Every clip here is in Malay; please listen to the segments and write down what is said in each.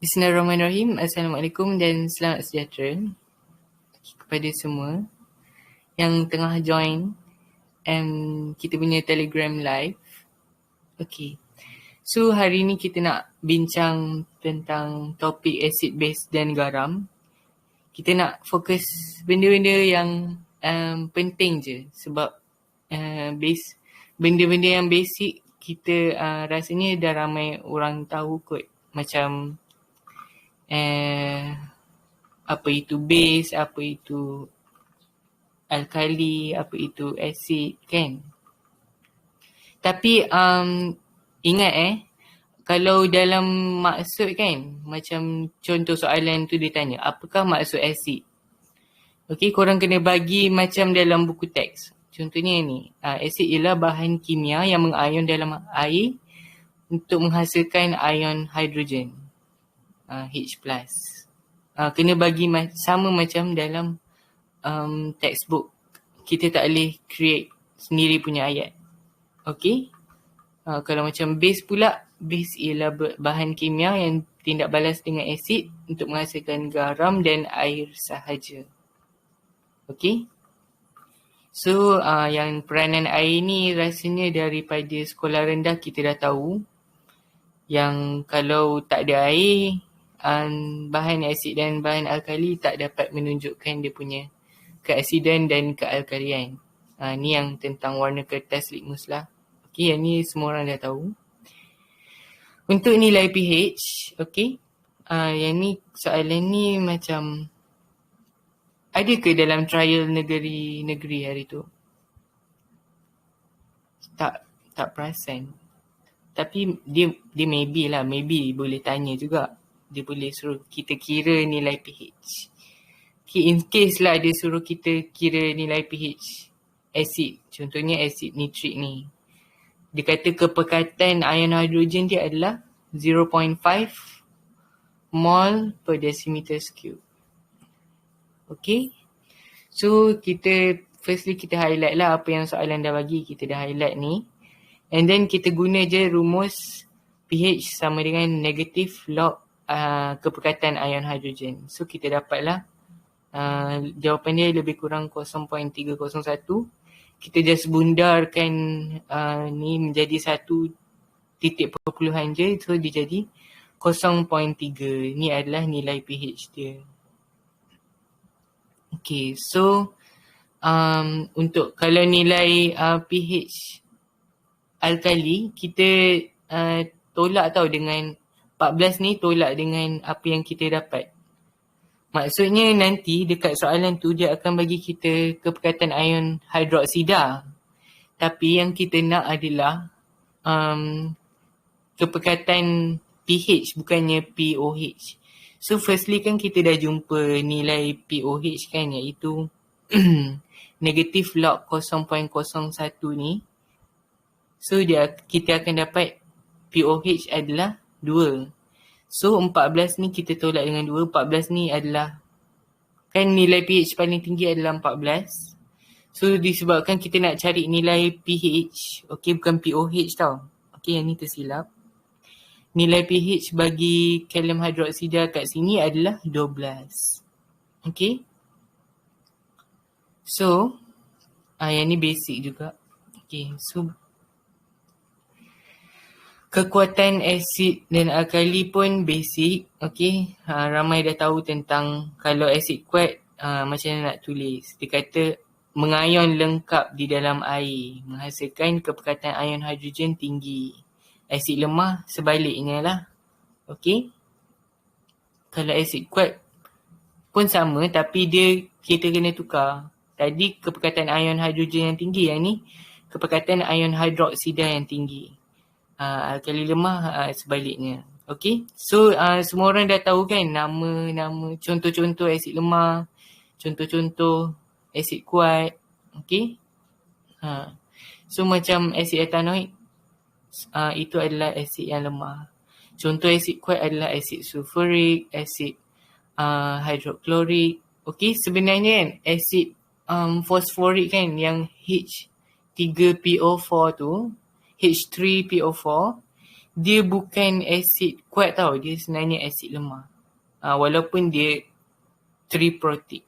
Bismillahirrahmanirrahim. Assalamualaikum dan selamat sejahtera kepada semua yang tengah join kita punya Telegram live. Okay. So hari ni kita nak bincang tentang topik acid, base dan garam. Kita nak fokus benda-benda yang penting je sebab benda-benda yang basic kita rasanya dah ramai orang tahu kot. Macam apa itu base, apa itu alkali, apa itu acid kan. Tapi ingat kalau dalam maksud kan, macam contoh soalan tu dia tanya, apakah maksud acid? Okey, korang kena bagi macam dalam buku teks. Contohnya ni, acid ialah bahan kimia yang mengayon dalam air untuk menghasilkan ion hidrogen. H+. Kena bagi sama macam dalam textbook. Kita tak boleh create sendiri punya ayat. Okay? Kalau macam base pula, base ialah bahan kimia yang tindak balas dengan asid untuk menghasilkan garam dan air sahaja. Okay? So, yang peranan air ni rasanya daripada sekolah rendah kita dah tahu. Yang kalau tak ada air, bahan asid dan bahan alkali tak dapat menunjukkan dia punya keasidan dan kealkalian. Ni yang tentang warna kertas litmus lah. Okay, yang ni semua orang dah tahu. Untuk nilai pH, okay, yang ni soalan ni macam ada ke dalam trial negeri hari tu? Tak perasan. Tapi dia maybe boleh tanya juga. Dia boleh suruh kita kira nilai pH. Okay, in case lah dia suruh kita kira nilai pH acid. Contohnya acid nitrik ni. Dia kata kepekatan ion hidrogen dia adalah 0.5 mol per decimeter cube. Okay. So firstly kita highlight lah apa yang soalan dah bagi. Kita dah highlight ni. And then kita guna je rumus pH sama dengan negatif log kepekatan ion hidrogen. So kita dapatlah jawapan dia lebih kurang 0.301. Kita just bundarkan ni menjadi satu titik perpuluhan je. So dia jadi 0.3. Ni adalah nilai pH dia. Okay, so untuk kalau nilai pH alkali, kita tolak tau dengan 14 ni, tolak dengan apa yang kita dapat. Maksudnya nanti dekat soalan tu dia akan bagi kita kepekatan ion hidroksida. Tapi yang kita nak adalah kepekatan pH bukannya pOH. So firstly kan kita dah jumpa nilai pOH kan, iaitu negatif log 0.01 ni. So kita akan dapat pOH adalah 2. So 14 ni kita tolak dengan 2. 14 ni adalah, kan nilai pH paling tinggi adalah 14. So disebabkan kita nak cari nilai pH, okay, bukan pOH tau. Okay, yang ni tersilap. Nilai pH bagi kalium hidroksida kat sini adalah 12. Okay. So yang ni basic juga. Okay, so kekuatan asid dan alkali pun basic. Okay, ramai dah tahu tentang kalau asid kuat macam mana nak tulis. Dia kata mengayon lengkap di dalam air, menghasilkan kepekatan ion hidrogen tinggi. Asid lemah sebaliknya lah. Okay, kalau asid kuat pun sama, tapi kita kena tukar. Tadi kepekatan ion hidrogen yang tinggi, yang ni kepekatan ion hidroksida yang tinggi. Alkali lemah sebaliknya. Okay, so semua orang dah tahu kan nama contoh-contoh asid lemah, contoh-contoh asid kuat. Okay, so macam asid etanoik, itu adalah asid yang lemah. Contoh asid kuat adalah asid sulfurik, asid hidroklorik. Okay, sebenarnya kan asid fosforik kan yang H3PO4 tu, H3PO4, dia bukan asid kuat tau, dia sebenarnya asid lemah. Walaupun dia triprotic.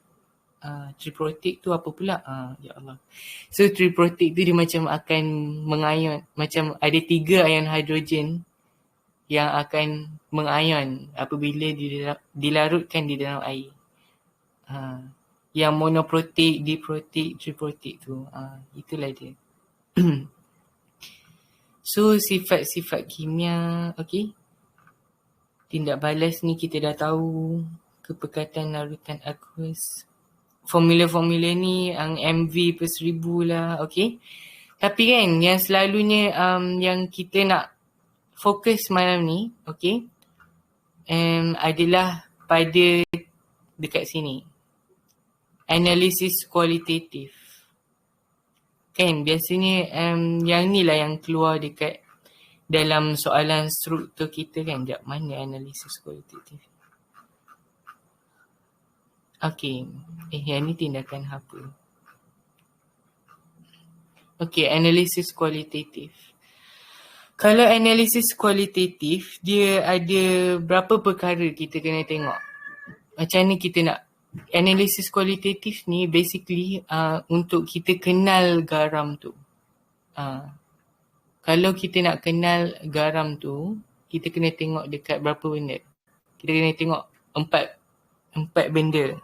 Triprotic tu apa pula? Ya Allah. So triprotic tu dia macam akan mengayon, macam ada 3 ion hidrogen yang akan mengayon apabila dilarutkan di dalam air. Yang monoprotic, diprotic, triprotic tu. Itulah dia. So sifat-sifat kimia, okey. Tindak balas ni kita dah tahu. Kepekatan larutan aqueous. Formula-formula ni MV per 1000 lah, okey. Tapi kan yang selalunya yang kita nak fokus malam ni, okey, adalah pada dekat sini. Analisis kualitatif. Kan biasanya yang ni lah yang keluar dekat dalam soalan struktur kita kan. Sekejap, mana analisis kualitatif? Okey, yang ni tindakan apa? Okey, analisis kualitatif. Kalau analisis kualitatif, dia ada berapa perkara kita kena tengok. Macam ni kita nak. Analisis kualitatif ni basically untuk kita kenal garam tu. Kalau kita nak kenal garam tu, kita kena tengok dekat berapa benda. Kita kena tengok empat benda.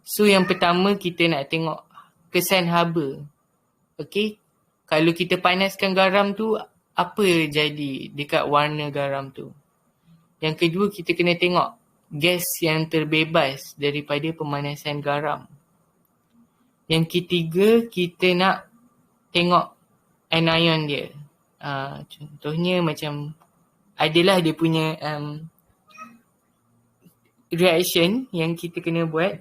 So yang pertama kita nak tengok kesan haba. Okay. Kalau kita panaskan garam tu, apa jadi dekat warna garam tu. Yang kedua kita kena tengok gas yang terbebas daripada pemanasan garam. Yang ketiga kita nak tengok anion dia. Contohnya macam adalah dia punya reaction yang kita kena buat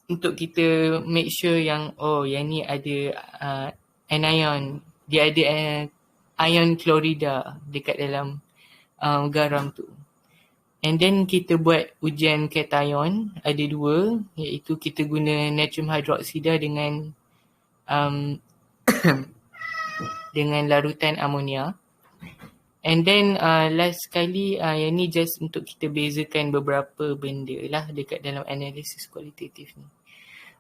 untuk kita make sure yang yang ni ada anion. Dia ada ion klorida dekat dalam garam tu. And then kita buat ujian cation, ada 2, iaitu kita guna natrium hydroksida dengan dengan larutan amonia. And then last sekali yang ni just untuk kita bezakan beberapa benda lah dekat dalam analisis kualitatif ni.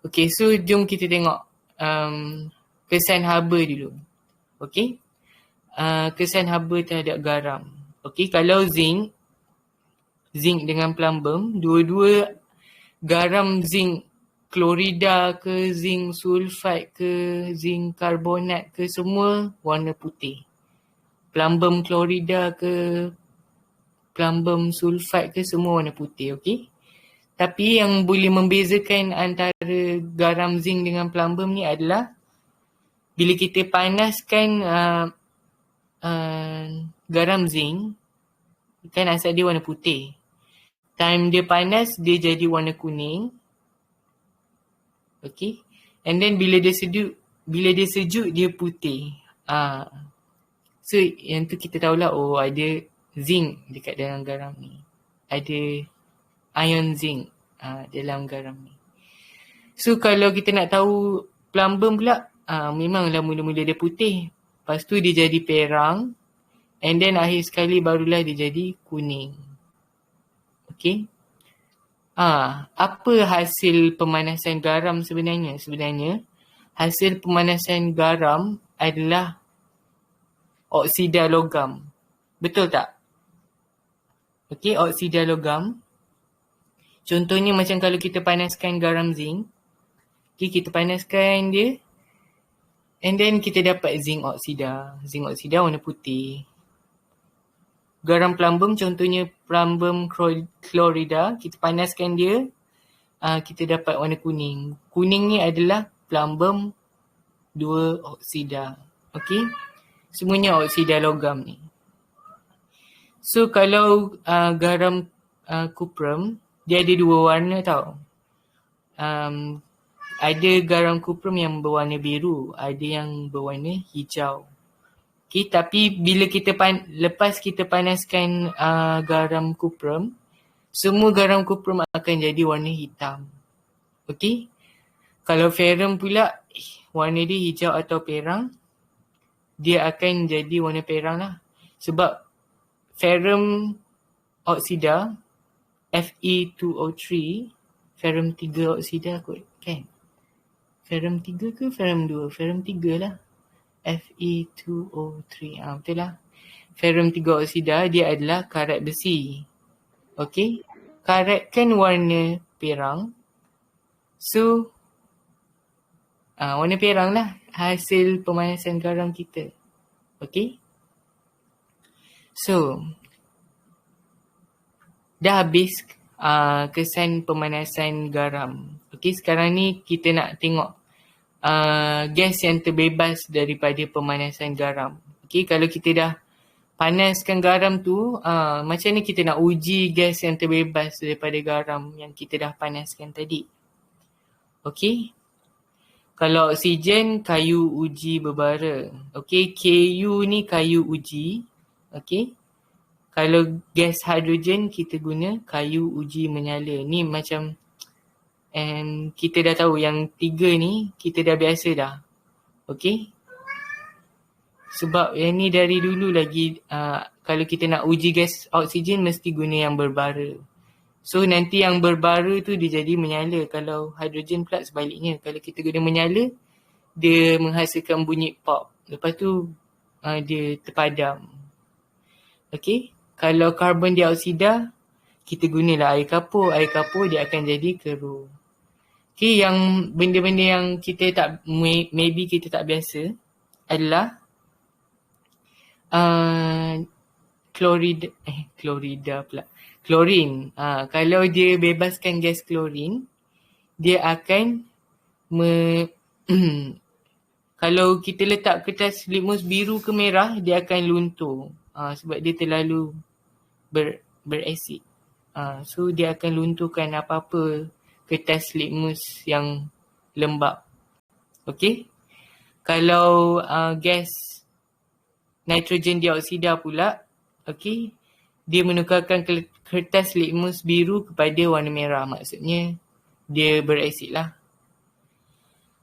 Okay, so jom kita tengok kesan haba dulu. Okay, kesan haba terhadap garam. Okay, kalau zinc dengan plumbum, dua-dua garam zinc klorida ke, zinc sulfat ke, zinc karbonat ke, semua warna putih. Plumbum klorida ke, plumbum sulfat ke, semua warna putih, okey. Tapi yang boleh membezakan antara garam zinc dengan plumbum ni adalah bila kita panaskan garam zinc, kan asal dia warna putih. Time dia panas, dia jadi warna kuning. Okay. And then bila dia sejuk, dia putih. So yang tu kita tahulah, ada zinc dekat dalam garam ni. Ada ion zinc dalam garam ni. So kalau kita nak tahu plumbum pula, memanglah mula-mula dia putih. Lepas tu dia jadi perang. And then akhir sekali barulah dia jadi kuning. Okay. Apa hasil pemanasan garam sebenarnya? Sebenarnya, hasil pemanasan garam adalah oksida logam. Betul tak? Okay, oksida logam. Contohnya macam kalau kita panaskan garam zinc. Okay, kita panaskan dia. And then kita dapat zinc oksida. Zinc oksida warna putih. Garam plumbum, contohnya plumbum klorida, kita panaskan dia, kita dapat warna kuning. Kuning ni adalah plumbum 2 oksida. Okey? Semuanya oksida logam ni. So kalau garam cuprum, dia ada 2 warna tau. Ada garam cuprum yang berwarna biru, ada yang berwarna hijau. Okay, tapi bila kita lepas kita panaskan garam cuprum, semua garam cuprum akan jadi warna hitam. Okay. Kalau ferrum pula, warna dia hijau atau perang. dia akan jadi warna perang lah. Sebab ferrum oksida Fe2O3, ferrum 3 oksida kot kan? Ferrum 3 ke ferrum 2? Ferrum 3 lah. Fe2O3. Betul lah. Ferrum 3 oksida dia adalah karat besi. Okey. Karat kan warna perang. So, warna perang lah hasil pemanasan garam kita. Okey. So, dah habis kesan pemanasan garam. Okey, sekarang ni kita nak tengok gas yang terbebas daripada pemanasan garam. Okey, kalau kita dah panaskan garam tu, macam ni kita nak uji gas yang terbebas daripada garam yang kita dah panaskan tadi. Okey. Kalau oksigen, kayu uji berbara. Okey, Ku ni kayu uji. Okey. Kalau gas hidrogen, kita guna kayu uji menyala. Ni macam, and kita dah tahu yang 3 ni, kita dah biasa dah. Okey. Sebab yang ni dari dulu lagi, kalau kita nak uji gas oksigen, mesti guna yang berbara. So nanti yang berbara tu dia jadi menyala. Kalau hidrogen pula sebaliknya. Kalau kita guna menyala, dia menghasilkan bunyi pop. Lepas tu dia terpadam. Okey. Kalau karbon dioksida, kita gunalah air kapur. Air kapur dia akan jadi keruh. Okey, yang benda-benda yang kita tak, maybe kita tak biasa adalah klorida pula. Klorin. Kalau dia bebaskan gas klorin, dia akan kalau kita letak kertas litmus biru ke merah, dia akan luntur. Sebab dia terlalu berasid. So dia akan lunturkan apa-apa kertas litmus yang lembap. Okey? Kalau gas nitrogen dioksida pula, okey, dia menukarkan kertas litmus biru kepada warna merah. Maksudnya dia berasid lah.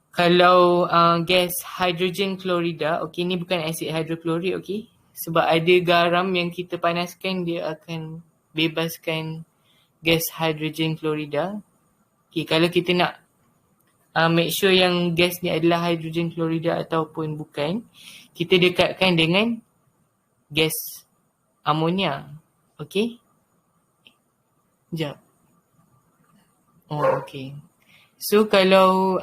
Kalau gas hidrogen klorida, okey, ni bukan asid hidroklorik, okey. Sebab ada garam yang kita panaskan, dia akan bebaskan gas hidrogen klorida. Okey, kalau kita nak make sure yang gas ni adalah hidrogen klorida ataupun bukan, kita dekatkan dengan gas amonia. Okey. Sekejap. Oh, okey. So, kalau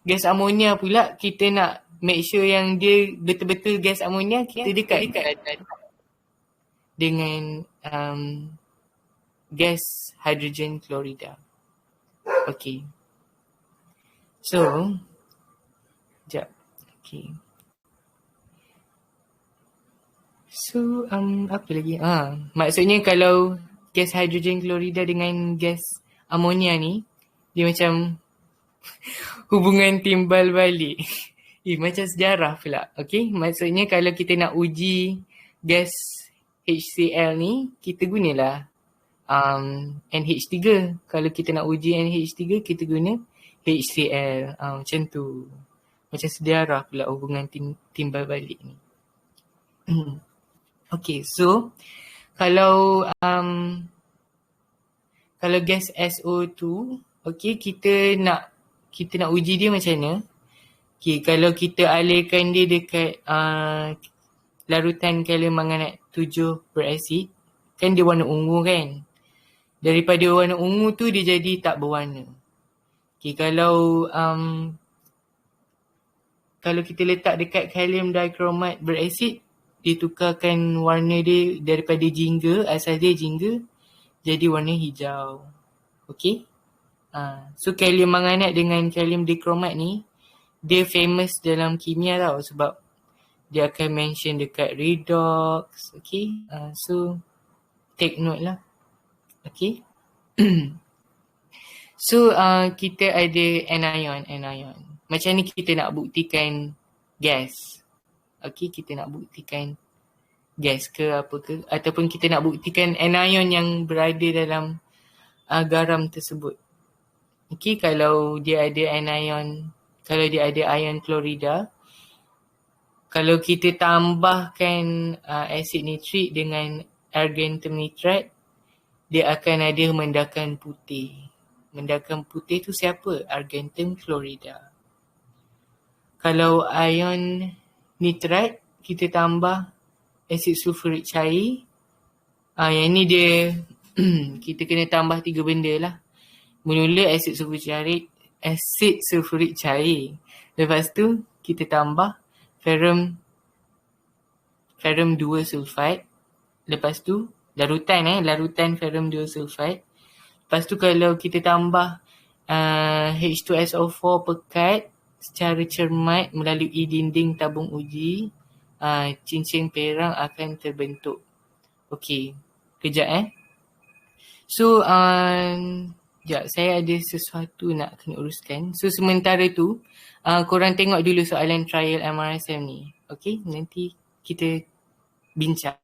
gas amonia pula, kita nak make sure yang dia betul-betul gas amonia, kita dekat dengan gas hidrogen klorida. Okey. So, sekejap. Okey. So, apa lagi? Maksudnya kalau gas hidrogen klorida dengan gas amonia ni, dia macam hubungan timbal balik. Macam sejarah pula. Okay? Maksudnya kalau kita nak uji gas HCl ni, kita gunalah NH3. Kalau kita nak uji NH3, kita guna HCl. Macam tu. Macam sejarah pula hubungan timbal balik ni. Okay, so kalau gas SO2, okay, kita nak uji dia macam mana? Okay, kalau kita alirkan dia dekat larutan kalium manganat 7 berasid, kan dia warna ungu kan? Daripada warna ungu tu dia jadi tak berwarna. Okay, kalau kita letak dekat kalium dikromat berasid, dia tukarkan warna dia daripada jingga, asal dia jingga, jadi warna hijau. Okay? So kalium manganat dengan kalium dikromat ni, dia famous dalam kimia tau, sebab dia akan mention dekat redox. Okay? So take note lah. Okay? So kita ada anion. Macam ni kita nak buktikan gas. Okay, kita nak buktikan gas ke apa ke, ataupun kita nak buktikan anion yang berada dalam garam tersebut. Okay, kalau dia ada anion, kalau dia ada ion klorida, Kalau kita tambahkan asid nitrik dengan argentum nitrat, dia akan ada mendakan putih. Mendakan putih tu siapa? Argentum chlorida. Kalau ion nitrat, kita tambah asid sulfurik cair. Yang ni dia kita kena tambah 3 benda lah. Mula-mula asid sulfurik cair. Lepas tu kita tambah ferrum 2 sulfat. Lepas tu larutan ferrum 2 sulfat. Lepas tu kalau kita tambah H2SO4 pekat secara cermat melalui dinding tabung uji, cincin perang akan terbentuk. Okey, kejap So, sekejap, saya ada sesuatu nak kena uruskan. So, sementara tu, korang tengok dulu soalan trial MRSM ni. Okey, nanti kita bincang.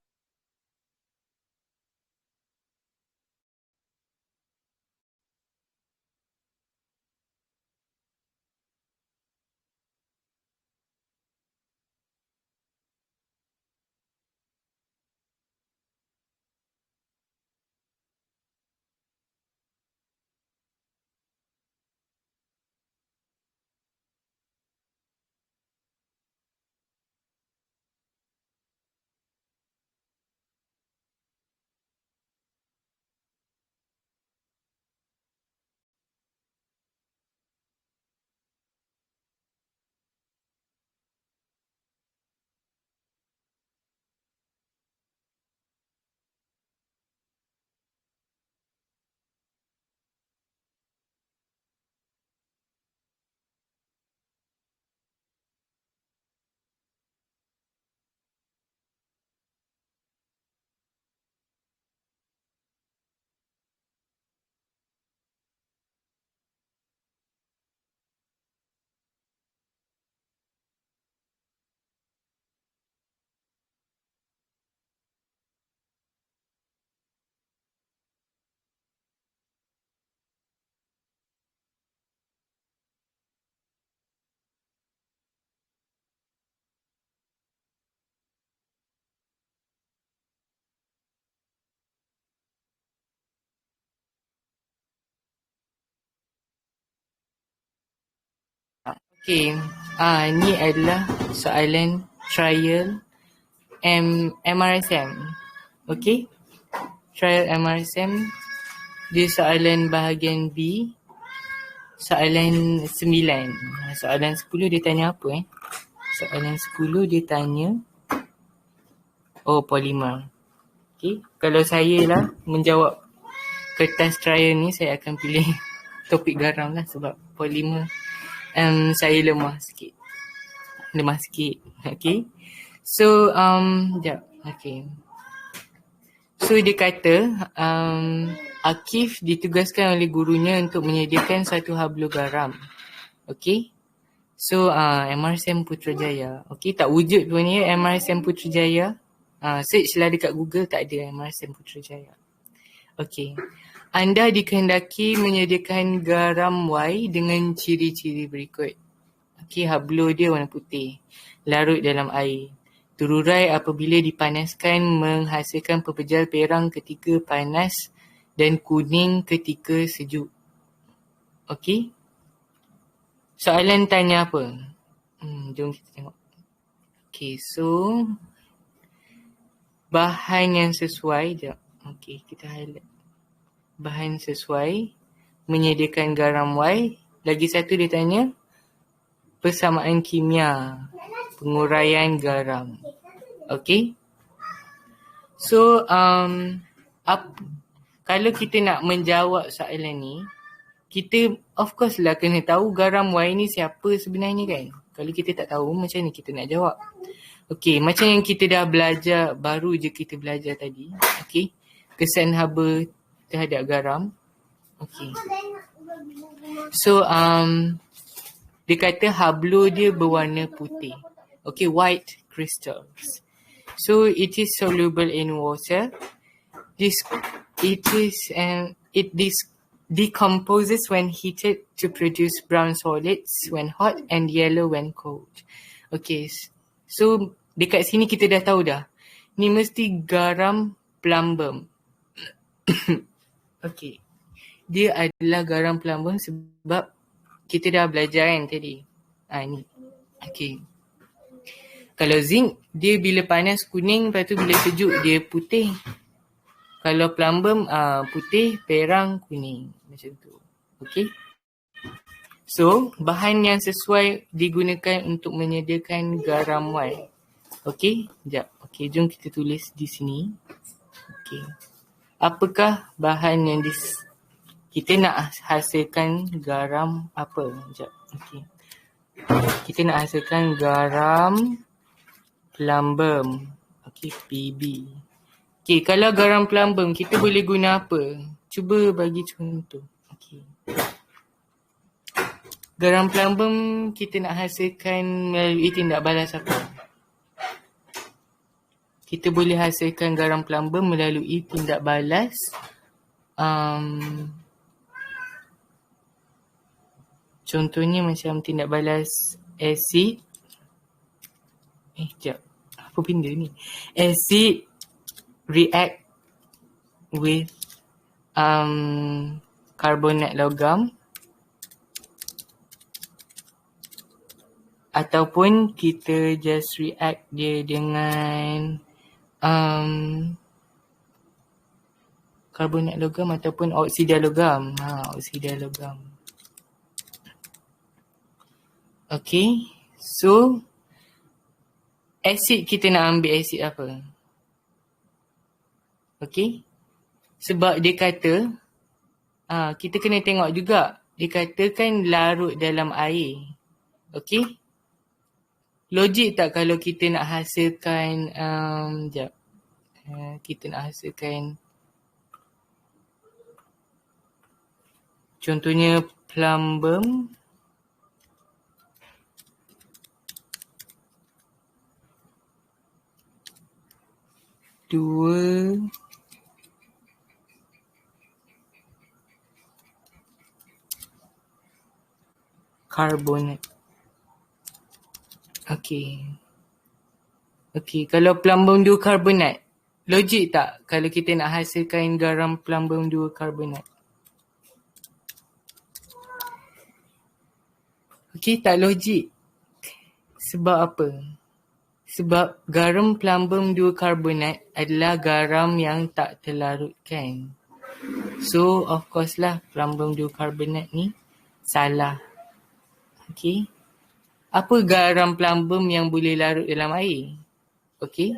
Okey, ni adalah soalan trial MRSM. Okey, trial MRSM, dia soalan bahagian B, soalan 9. Soalan 10 dia tanya apa Soalan 10 dia tanya polimer. Okey, kalau saya lah menjawab kertas trial ni, saya akan pilih topik garam lah sebab polimer saya lemah sikit. Okey. So, sekejap. Okey. So, dia kata Akif ditugaskan oleh gurunya untuk menyediakan satu hablu garam. Okey. So, MRSM Putrajaya. Okey, tak wujud pun ni MRSM Putrajaya. Search lah dekat Google, tak ada MRSM Putrajaya. Okey. Anda dikehendaki menyediakan garam Y dengan ciri-ciri berikut. Okey, hablu dia warna putih. Larut dalam air. Terurai apabila dipanaskan menghasilkan pepejal perang ketika panas dan kuning ketika sejuk. Okey. Soalan tanya apa? Jom kita tengok. Okey, so bahan yang sesuai. Okey, kita highlight. Bahan sesuai, menyediakan garam Y. Lagi satu dia tanya persamaan kimia, penguraian garam. Okey. So, kalau kita nak menjawab soalan ni, kita of course lah kena tahu garam Y ni siapa sebenarnya kan. Kalau kita tak tahu, macam ni kita nak jawab. Okey, macam yang kita dah belajar, baru je kita belajar tadi. Okey, kesan haba terhadap garam. Okey. So, dia kata hablu dia berwarna putih. Okay, white crystals. So, it is soluble in water. It decomposes when heated to produce brown solids when hot and yellow when cold. Okay, So dekat sini kita dah tahu dah. Ni mesti garam plumbum. Okey. Dia adalah garam plumbum sebab kita dah belajar kan tadi. Ni. Okey. Kalau zinc, dia bila panas kuning, lepas tu bila sejuk dia putih. Kalau plumbum putih, perang, kuning. Macam tu. Okey. So, bahan yang sesuai digunakan untuk menyediakan garam white. Okey, sekejap. Okey, jom kita tulis di sini. Okey. Apakah bahan yang kita nak hasilkan garam apa? Sekejap. Okey. Kita nak hasilkan garam plumbum. Okey, PB. Okey, kalau garam plumbum kita boleh guna apa? Cuba bagi contoh. Okey. Garam plumbum kita nak hasilkan melalui tindak balas apa? Kita boleh hasilkan garam plumbum melalui tindak balas contohnya macam tindak balas asid. Sekejap. Apa benda ni? Acid react with karbonat logam. Ataupun kita just react dia dengan karbonat logam ataupun oksida logam. Oksida logam. Okay. So, asid kita nak ambil asid apa? Okay. Sebab dia kata, kita kena tengok juga. Dia kata kan larut dalam air. Okay. Logik tak kalau kita nak hasilkan, kita nak hasilkan contohnya plumbum. Dua karbonat. Okey. Kalau plumbum 2 karbonat, logik tak kalau kita nak hasilkan garam plumbum 2 karbonat? Okey, tak logik. Sebab apa? Sebab garam plumbum 2 karbonat adalah garam yang tak terlarutkan. So, of course lah plumbum 2 karbonat ni salah. Okey. Apa garam plumbum yang boleh larut dalam air? Okey.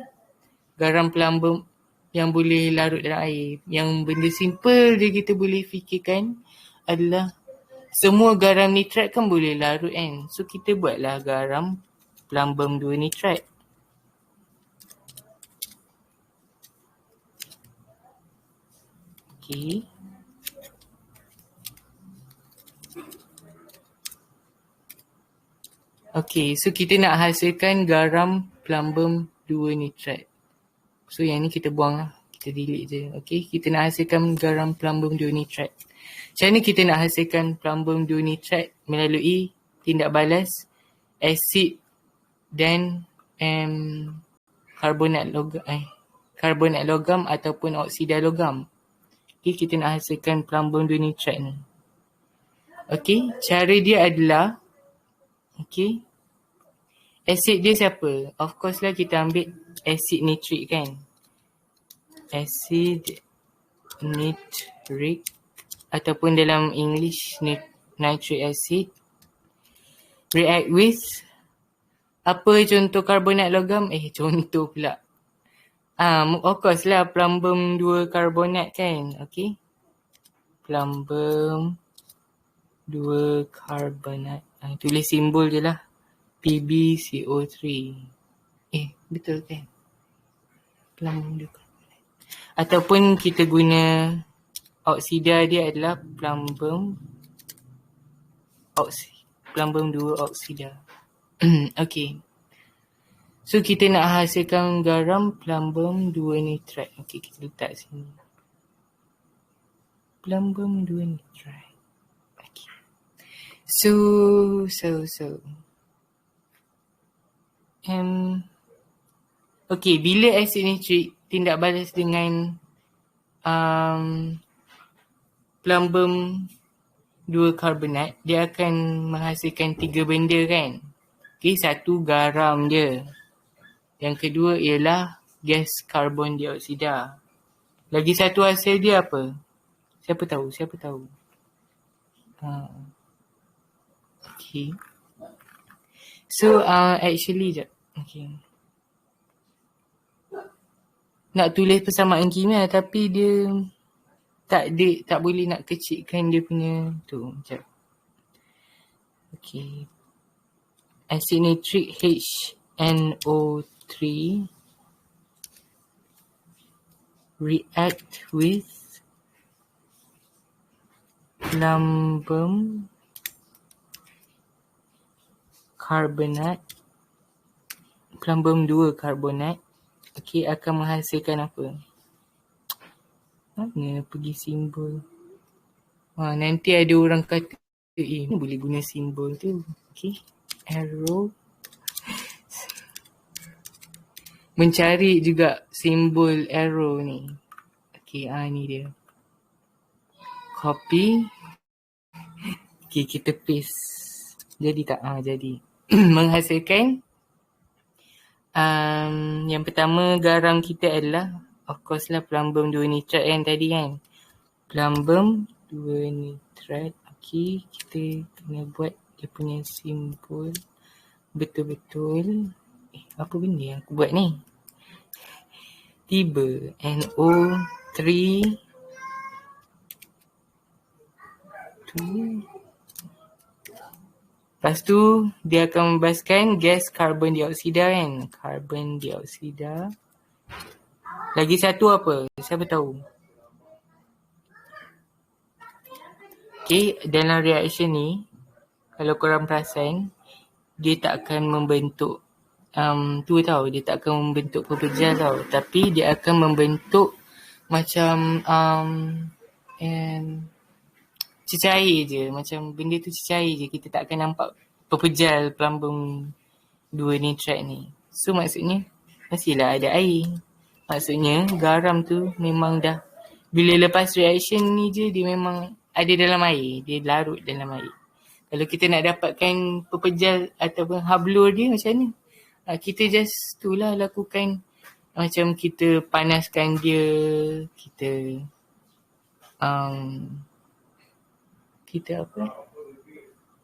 Garam plumbum yang boleh larut dalam air. Yang benda simple je kita boleh fikirkan adalah semua garam nitrat kan boleh larut kan. So kita buatlah garam plumbum 2 nitrat. Okey. Okey, so kita nak hasilkan garam plumbum 2 nitrat. So yang ni kita buang lah. Kita delete je. Okey, kita nak hasilkan garam plumbum 2 nitrat. Macam mana kita nak hasilkan plumbum 2 nitrat? Melalui tindak balas asid dan karbonat logam ataupun oksida logam. Okey, kita nak hasilkan plumbum 2 nitrat ni. Okey, cara dia adalah asid dia siapa? Of course lah kita ambil asid nitrik kan. Asid nitrik ataupun dalam English nitric acid react with apa contoh karbonat logam? Contoh pula. Of course lah plumbum 2 karbonat kan. Okey. Plumbum 2 karbonat. Tulis simbol je lah. PbCO3. Betul kan? Plumbum 2 karbonat. Ataupun kita guna oksida dia adalah plumbum 2 oksida. Okey. So kita nak hasilkan garam plumbum 2 nitrat. Okey, kita letak sini. Plumbum 2 nitrat. So. And okay, bila asid nitrik tindak balas dengan plumbum 2 karbonat, dia akan menghasilkan 3 benda kan. Okay, satu garam dia. Yang kedua ialah gas karbon dioksida. Lagi satu hasil dia apa? Siapa tahu? Okay. So, actually, okay. Nak tulis persamaan kimia tapi dia tak boleh nak kecilkan dia punya tu. Sekejap. Okay. Acid nitric HNO3 react with plumbum karbonat, plumbum 2 karbonat, okay, akan menghasilkan apa? Mana pergi simbol? Nanti ada orang kata, ni boleh guna simbol tu. Okay, arrow. Mencari juga simbol arrow ni. Okay, ni dia. Copy. Okay, kita paste. Jadi tak? Jadi. Menghasilkan yang pertama garam kita adalah of course lah plumbum 2 nitrat yang tadi kan. Plumbum 2 nitrat. Okay, kita kena buat dia punya simbol betul-betul. Apa benda yang aku buat ni? Tiba NO3 Lepas tu dia akan membebaskan gas karbon dioksida kan. Karbon dioksida. Lagi satu apa? Siapa tahu? Okay, dalam reaction ni kalau korang perasan dia tak akan membentuk dia tak akan membentuk pepejal tau. Tapi dia akan membentuk macam cecair je. Macam benda tu cecair je. Kita tak akan nampak pepejal plumbum 2 nitrat ni. So maksudnya mestilah ada air. Maksudnya garam tu memang dah, bila lepas reaction ni je dia memang ada dalam air. Dia larut dalam air. Kalau kita nak dapatkan pepejal ataupun hablur dia macam mana? Kita just itulah lakukan. Macam kita panaskan dia.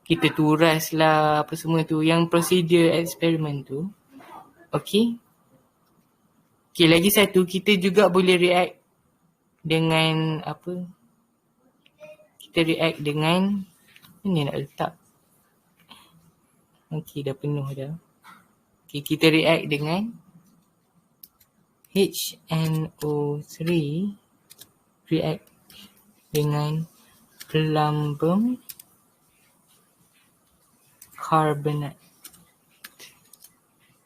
Kita turas lah apa semua tu. Yang prosedur eksperimen tu. Okay. Okay, lagi satu. Kita juga boleh react dengan apa? Kita react dengan, mana nak letak? Okay, dah penuh dah. Okay, kita react dengan HNO3 react dengan plumbum karbonat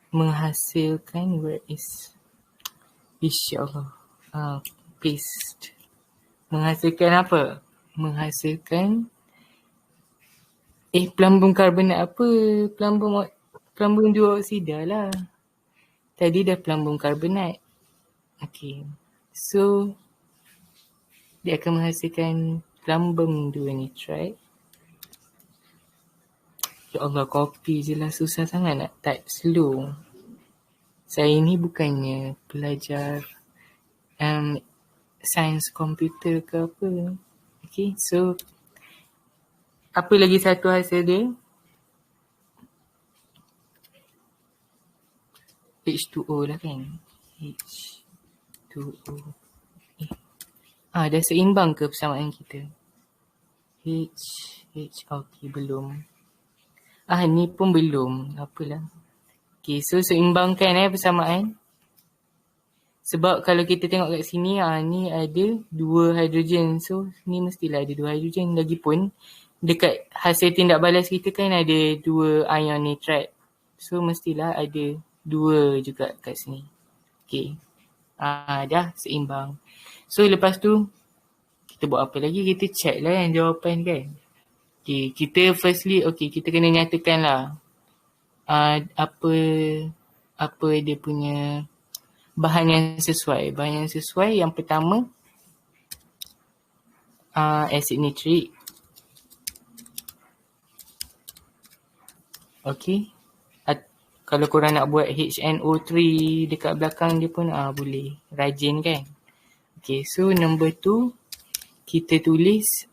menghasilkan insyaAllah paste. Menghasilkan apa? Menghasilkan plumbum karbonat apa? Plumbum 2 oksida lah. Tadi dah plumbum karbonat. Okay. So, dia akan menghasilkan plumbum 2 nitrat. Ya Allah, copy je lah. Susah sangat nak type slow. Saya ni bukannya pelajar sains komputer ke apa. Okay, so apa lagi satu hasil dia? H2O lah kan. H2O. Dah seimbang ke persamaan kita? Okay, belum. Ni pun belum. Apalah. Okay, so seimbangkan persamaan. Sebab kalau kita tengok kat sini, ni ada 2 hidrogen. So, ni mestilah ada 2 hidrogen. Lagipun, dekat hasil tindak balas kita kan ada 2 ion nitrat. So, mestilah ada 2 juga kat sini. Okay. Dah seimbang. So, lepas tu, kita buat apa lagi? Kita check lah yang jawapan kan. Okay, kita firstly, kita kena nyatakan lah apa apa dia punya bahan yang sesuai. Bahan yang sesuai yang pertama asid nitrik. Okey. Kalau korang nak buat HNO3 dekat belakang dia pun boleh. Rajin kan? Okay, so number 2 kita tulis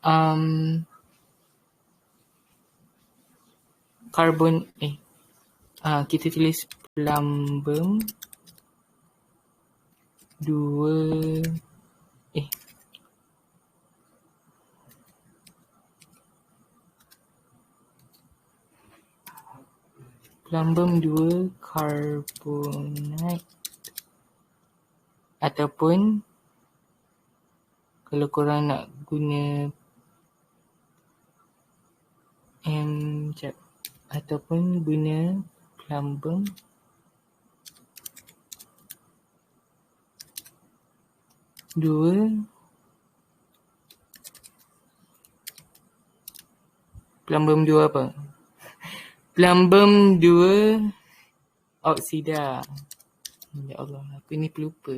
kita tulis plumbum 2 plumbum 2 carbonate ataupun kalau korang nak guna ataupun guna plumbum 2 apa? Plumbum 2 oksida. Ya Allah, aku ni pelupa.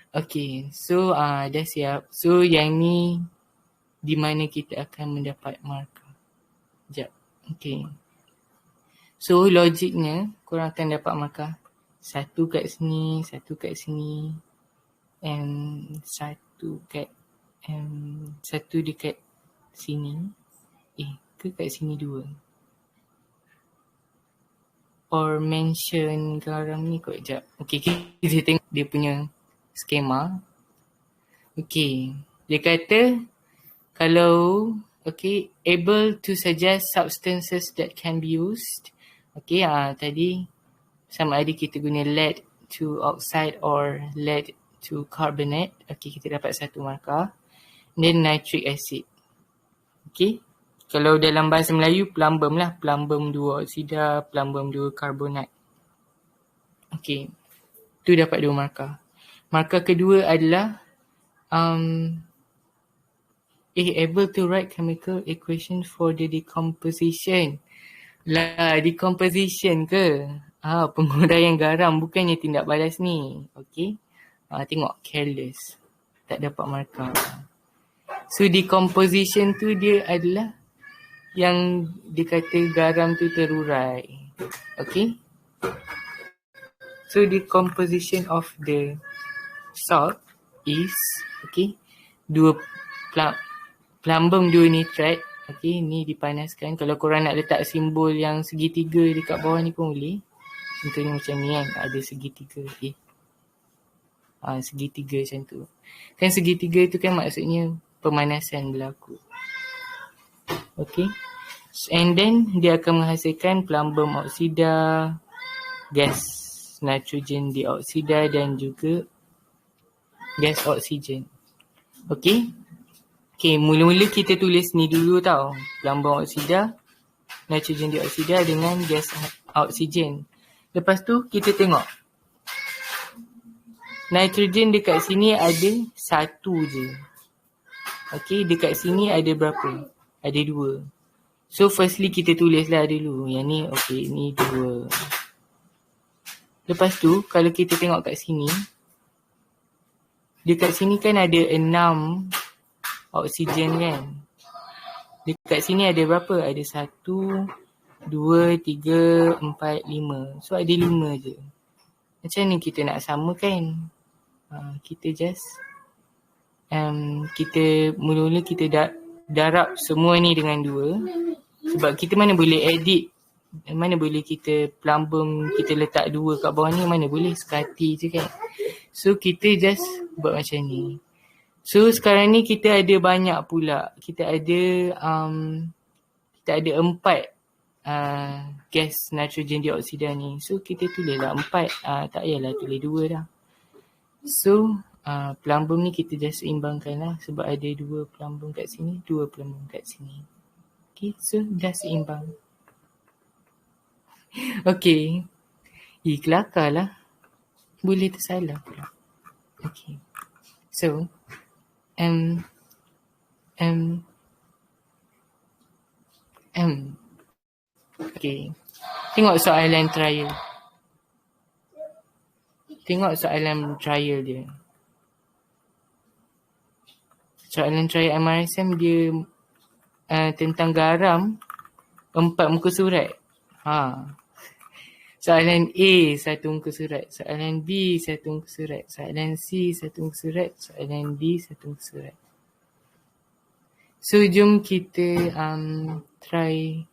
Okay, so dah siap. So yang ni di mana kita akan mendapat markah. Sekejap. Okay. So logiknya korang akan dapat markah satu kat sini, satu kat sini, and satu dekat sini. Kat sini 2. Or mention garam ni kot. Sekejap. Okay, kita tengok dia punya skema. Okay, dia kata kalau able to suggest substances that can be used. Okay, tadi sama ada kita guna lead to oxide or lead to carbonate. Okay, kita dapat satu markah. Then nitric acid. Okay, kalau dalam bahasa Melayu plumbum lah. Plumbum 2 oksida, plumbum 2 carbonate. Okay, tu dapat 2 markah. Markah kedua adalah able to write chemical equation for the decomposition. Decomposition ke? Penguraian garam, bukannya tindak balas ni. Okay, tengok careless. Tak dapat markah. So decomposition tu dia adalah yang dikata garam tu terurai. Okay, so decomposition of the salt is plumbum 2 nitrate. Okay, ni dipanaskan. Kalau korang nak letak simbol yang segitiga dekat bawah ni pun boleh. Contohnya macam ni kan, ada segitiga. Segitiga macam tu. Kan segitiga tu kan maksudnya pemanasan berlaku. Okay, and then dia akan menghasilkan plumbum oksida, gas nitrogen dioksida dan juga gas oksigen. Okay, mula-mula kita tulis ni dulu tau. Plumbum oksida, nitrogen dioksida dengan gas oksigen. Lepas tu kita tengok. Nitrogen dekat sini ada satu je. Okay, dekat sini ada berapa? Ada 2. So firstly kita tulislah dulu. Yang ni ni 2. Lepas tu kalau kita tengok kat sini, dekat sini kan ada 6 oksigen kan. Dekat sini ada berapa? Ada 1, 2, 3, 4, 5. So ada 5 je. Macam ni kita nak samakan? Kita just kita mula-mula kita darab semua ni dengan 2. Sebab kita mana boleh edit, mana boleh kita plumbum kita letak 2 kat bawah ni, mana boleh sekati je kan. So kita just buat macam ni. So sekarang ni kita ada banyak pula. Kita ada 4 gas nitrogen dioksida ni. So kita tulislah 4. Tak payahlah tulis 2 dah. So plumbum ni kita just seimbangkan lah. Sebab ada 2 plumbum kat sini, 2 plumbum kat sini. Okay, so dah seimbang. Okay, kelakar lah. Boleh tersalah pula. Okay, so okay, tengok soalan trial. Tengok soalan trial dia. Soalan trial MRSM dia tentang garam 4 muka surat. Soalan A 1 muka surat. Soalan B 1 muka surat. Soalan C 1 muka surat. Soalan D 1 muka surat. So, jom kita try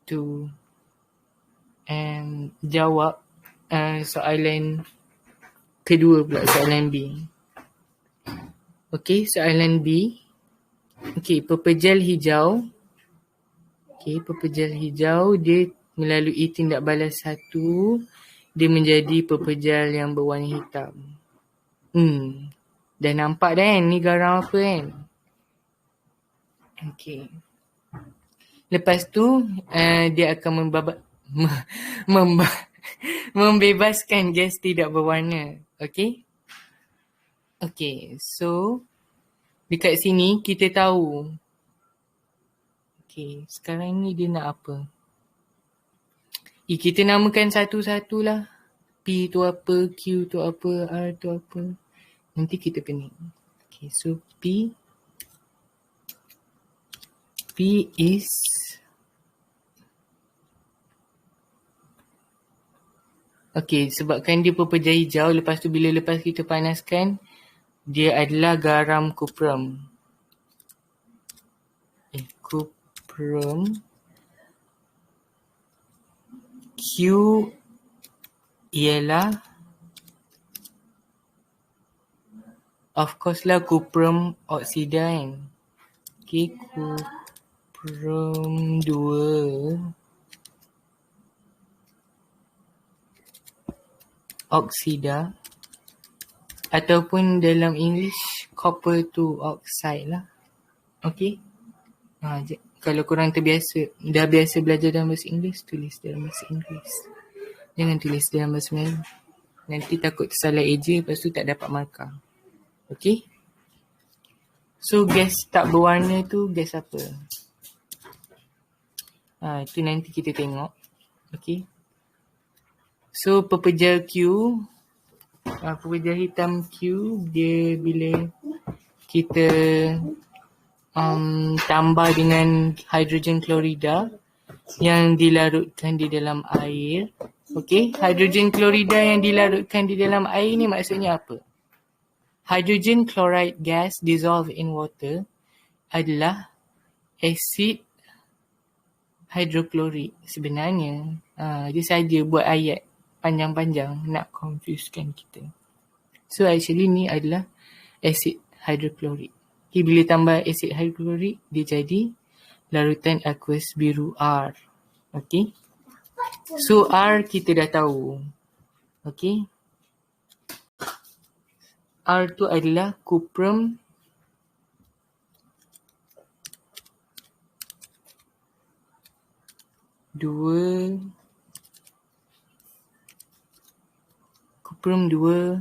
to jawab soalan kedua pula, soalan B. Okey, soalan B. Okey, pepejal hijau. Okey, pepejal hijau dia melalui tindak balas 1, dia menjadi pepejal yang berwarna hitam. Dah nampak dah kan ni garam apa kan? Okey. Lepas tu dia akan membebaskan gas tidak berwarna. Okey? Okey, so dekat sini kita tahu. Okey, sekarang ni dia nak apa? Kita namakan satu-satulah. P tu apa, Q tu apa, R tu apa. Nanti kita pening. Okay, so P is sebabkan dia pepejal hijau, lepas tu bila lepas kita panaskan, dia adalah garam kuprum. Kuprum. Q ialah of course lah kuprum oksida kan. Okay, kuprum 2 oksida, ataupun dalam English copper 2 oxide lah. Okay. Kalau korang dah biasa belajar dalam bahasa Inggeris, tulis dalam bahasa Inggeris. Jangan tulis dalam bahasa Melayu. Nanti takut tersalah eja, lepas tu tak dapat markah. Okay. So gas tak berwarna tu gas apa? Itu nanti kita tengok. Okay. So pepejal Q, pepejal hitam Q, dia bila kita tambah dengan hidrogen klorida yang dilarutkan di dalam air. Okey, hidrogen klorida yang dilarutkan di dalam air ni maksudnya apa? Hydrogen chloride gas dissolved in water adalah asid hidroklorik sebenarnya. Dia saja buat ayat panjang-panjang nak confusekan kita. So actually ni adalah asid hidroklorik. Okay, bila tambah asid hidroklorik, dia jadi larutan aqueous biru R. Okay. So R kita dah tahu. Okay. R tu adalah kuprum kuprum 2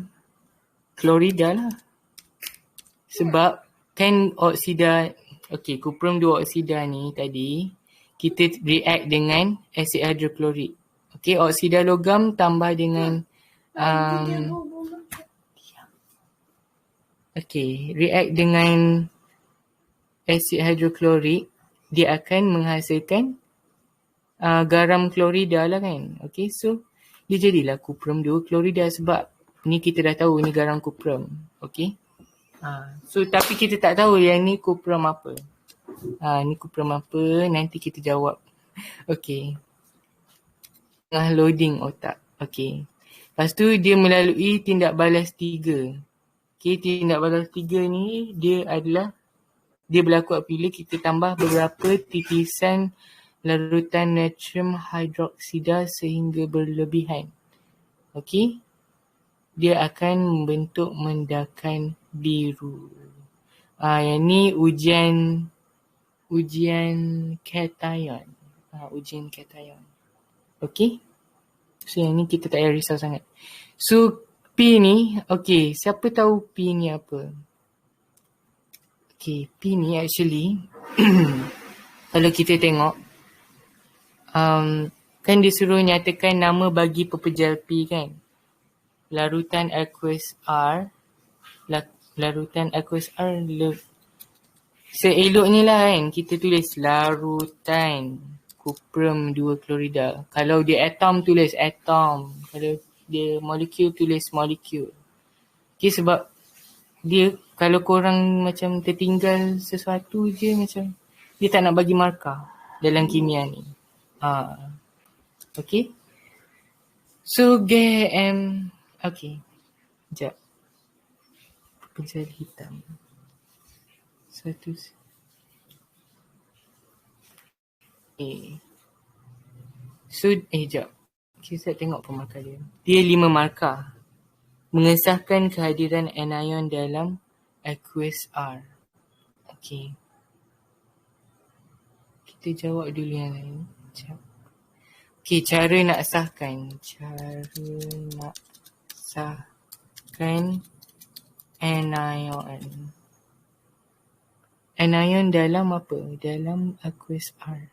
klorida lah. Sebab kan oksida, kuprum 2 oksida ni tadi kita react dengan asid hidroklorik. Oksida logam tambah dengan react dengan asid hidroklorik, dia akan menghasilkan garam klorida lah kan. So dia jadilah kuprum 2 klorida sebab ni kita dah tahu ni garam kuprum. So tapi kita tak tahu yang ni kuprum apa. Ni kuprum apa, nanti kita jawab. Tengah loading otak. Lepas tu dia melalui tindak balas 3. Tindak balas 3 ni dia berlaku apabila kita tambah beberapa titisan larutan natrium hidroksida sehingga berlebihan. Dia akan membentuk mendakan biru. Yang ni ujian cation. Ujian cation. So yang ni kita tak payah risau sangat. So P ni, siapa tahu P ni apa? P ni actually kalau kita tengok kan dia suruh nyatakan nama bagi pepejal P kan. larutan aqueous R, larutan aqueous R, seeloknya lah kan, kita tulis larutan kuprum 2 klorida. Kalau dia atom, tulis atom. Kalau dia molekul, tulis molekul. Okay, sebab dia, kalau korang macam tertinggal sesuatu je, macam dia tak nak bagi markah dalam kimia ni. Okay. So, okay. Sekejap. Penjal hitam. Satu. So, sekejap. Okay, saya tengok pemarkah dia. Dia 5 markah. Mengesahkan kehadiran anion dalam aqueous R. Okay. Kita jawab dulu yang lain. Sekejap. Okay, cara nak sahkan. Cara nak sahkan anion. Anion dalam apa? Dalam aqueous R.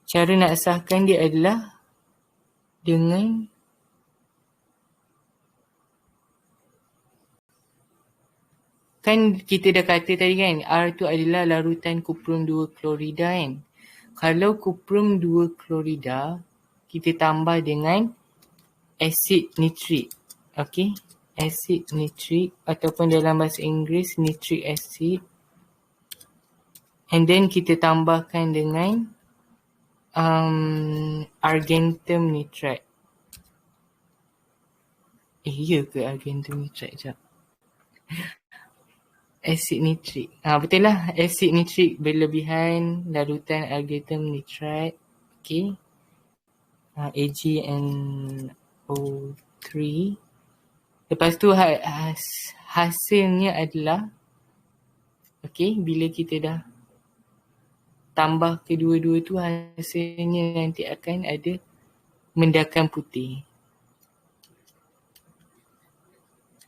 Cara nak sahkan dia adalah dengan kan kita dah kata tadi kan, R tu adalah larutan kuprum 2 klorida kan. Kalau kuprum 2 klorida, kita tambah dengan asid nitrik. Okay, asid nitrik ataupun dalam bahasa Inggeris nitric acid. And then kita tambahkan dengan argentum nitrate. Ya ke argentum nitrate? Sekejap. Asid nitrik. Betul lah. Asid nitrik berlebihan, larutan argentum nitrate. Okay. AgNO3. Lepas tu hasilnya adalah, okay, bila kita dah tambah kedua-dua tu, hasilnya nanti akan ada mendakan putih.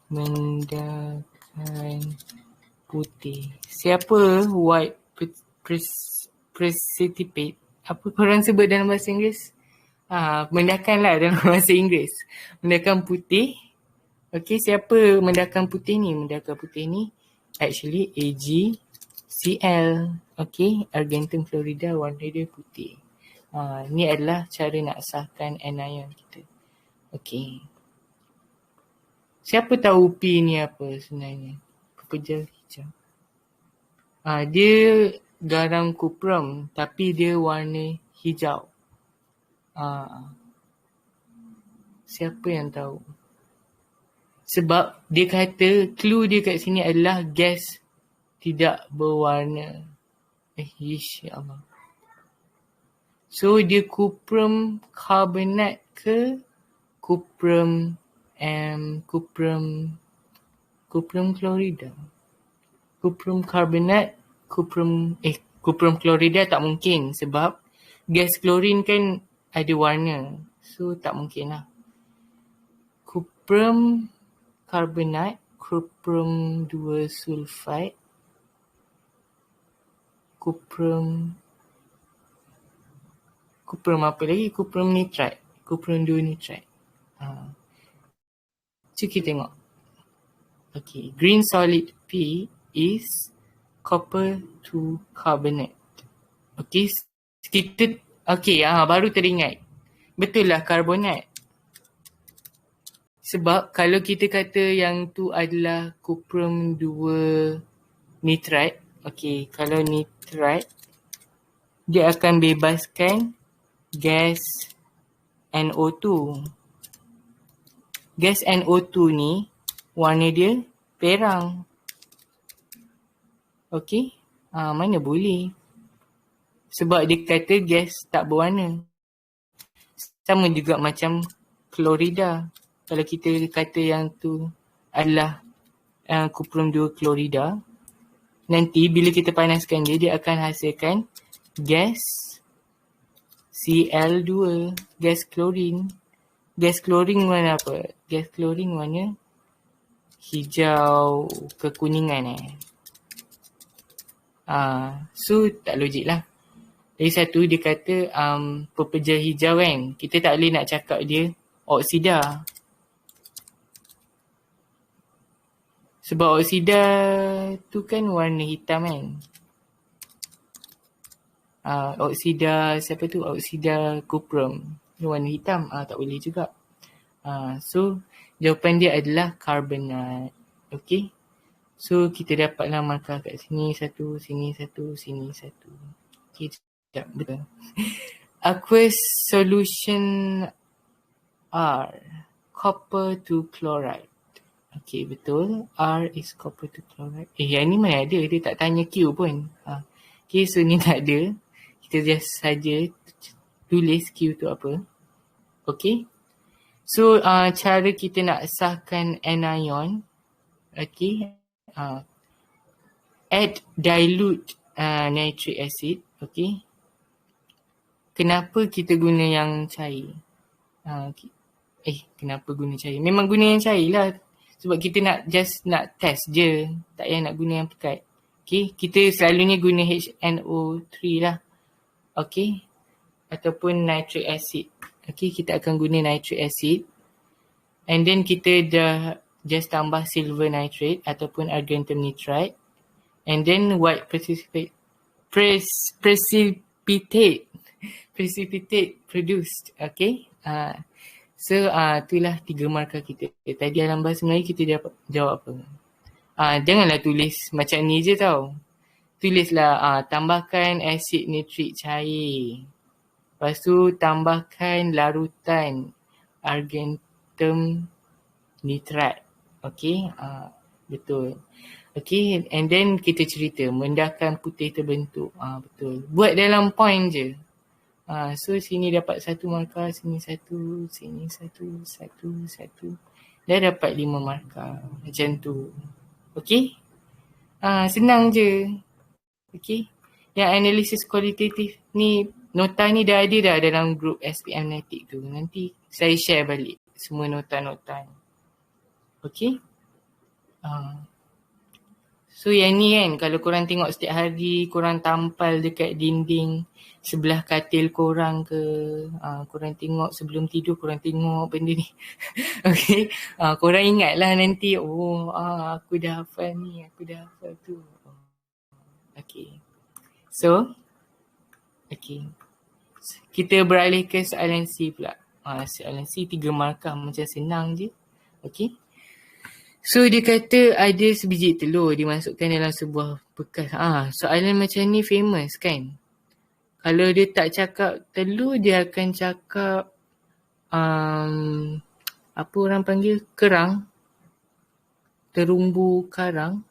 Mendakan putih. Siapa white precipitate? Apa korang sebut dalam bahasa Inggeris? Mendakan lah dalam bahasa Inggeris. Mendakan putih. Okay, siapa mendakan putih ni? Mendakan putih ni actually AgCl. Okay, argentum klorida, warna dia putih. Ni adalah cara nak sahkan anion kita. Okay. Siapa tahu P ni apa sebenarnya? Pepejal hijau. Dia garam kuprum tapi dia warna hijau. Siapa yang tahu? Sebab dia kata clue dia kat sini adalah gas tidak berwarna. Ya Allah. So dia kuprum karbonat ke kuprum klorida? Kuprum karbonat, kuprum klorida tak mungkin sebab gas klorin kan ada warna. So tak mungkin lah. Kuprum karbonat, kuprum 2 sulfide, kuprum apa lagi? Kuprum nitrate, kuprum 2 nitrate. Cuk kita tengok. Okay, green solid P is copper 2 carbonate. Okay, baru teringat. Betul lah karbonat. Sebab kalau kita kata yang tu adalah kuprum 2 nitrate, okay, kalau nitrate, dia akan bebaskan gas NO2. Gas NO2 ni, warna dia perang. Okay, mana boleh. Sebab dia kata gas tak berwarna. Sama juga macam klorida. Kalau kita kata yang tu adalah kuprum 2 klorida, nanti bila kita panaskan dia akan hasilkan gas Cl2, gas klorin. Gas klorin warna apa? Gas klorin warna hijau kekuningan. So tak logik lah. Lagi satu dia kata pepejal hijau kan. Kita tak boleh nak cakap dia oksida. Sebab oksida tu kan warna hitam kan. Oksida siapa tu? Oksida cuprum. Dia warna hitam. Tak boleh juga. So jawapan dia adalah carbonate. Okay. So kita dapatlah markah kat sini satu, sini satu, sini satu. Okay, sekejap. Betul. Aqueous solution R. Copper to chloride. Okay, betul. R is copper to chloride. Yang ni mana ada? Dia tak tanya Q pun. Okay, so ni tak ada. Kita just saja tulis Q tu apa. Okay. So, cara kita nak sahkan anion. Okay. Add dilute nitric acid. Okay. Kenapa kita guna yang cair? Kenapa guna cair? Memang guna yang cair lah. Sebab kita nak test je. Tak payah nak guna yang pekat. Okay. Kita selalunya guna HNO3 lah. Okay. Ataupun nitric acid. Okay. Kita akan guna nitric acid. And then kita dah just tambah silver nitrate ataupun argentum nitrite. And then white precipitate produced. Okay. So itulah 3 markah kita. Tadi dalam bahasa Melayu kita dapat jawab apa? Janganlah tulis macam ni je tau. Tulislah tambahkan asid nitrik cair. Lepas tu tambahkan larutan argentum nitrate. Okay. Betul. Okay. And then kita cerita mendakan putih terbentuk. Betul. Buat dalam point je. So sini dapat 1 markah, sini 1, sini 1, 1. Dah dapat 5 markah. Macam tu. Okay? Senang je. Okay? Yang analisis kualitatif ni, nota ni dah ada dah dalam grup SPM Natik tu. Nanti saya share balik semua nota-nota ni. Okay? So yang ni kan, kalau korang tengok setiap hari, korang tampal dekat dinding sebelah katil korang ke, korang tengok sebelum tidur, korang tengok benda ni. Okay, korang ingatlah nanti, aku dah hafal ni, aku dah hafal tu. Okay, so, okay. Kita beralih ke soalan C pula. Soalan C 3 markah macam senang je. Okay. So dia kata ada sebiji telur dimasukkan dalam sebuah bekas. Soalan macam ni famous kan. Kalau dia tak cakap telur, dia akan cakap apa orang panggil? Kerang. Terumbu karang.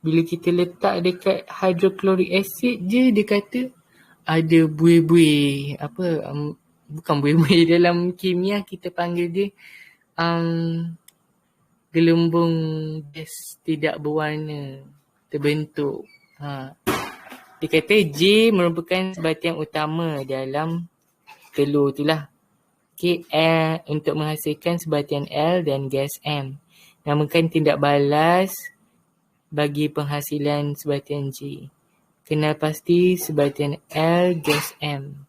Bila kita letak dekat hydrochloric acid je, dia kata ada buih-buih. Bukan buih-buih, dalam kimia kita panggil dia gelembung gas tidak berwarna terbentuk. Dia kata J merupakan sebatian utama dalam telur tu lah. Okay, untuk menghasilkan sebatian L dan gas M. Namakan tindak balas bagi penghasilan sebatian J. Kenal pasti sebatian L, gas M.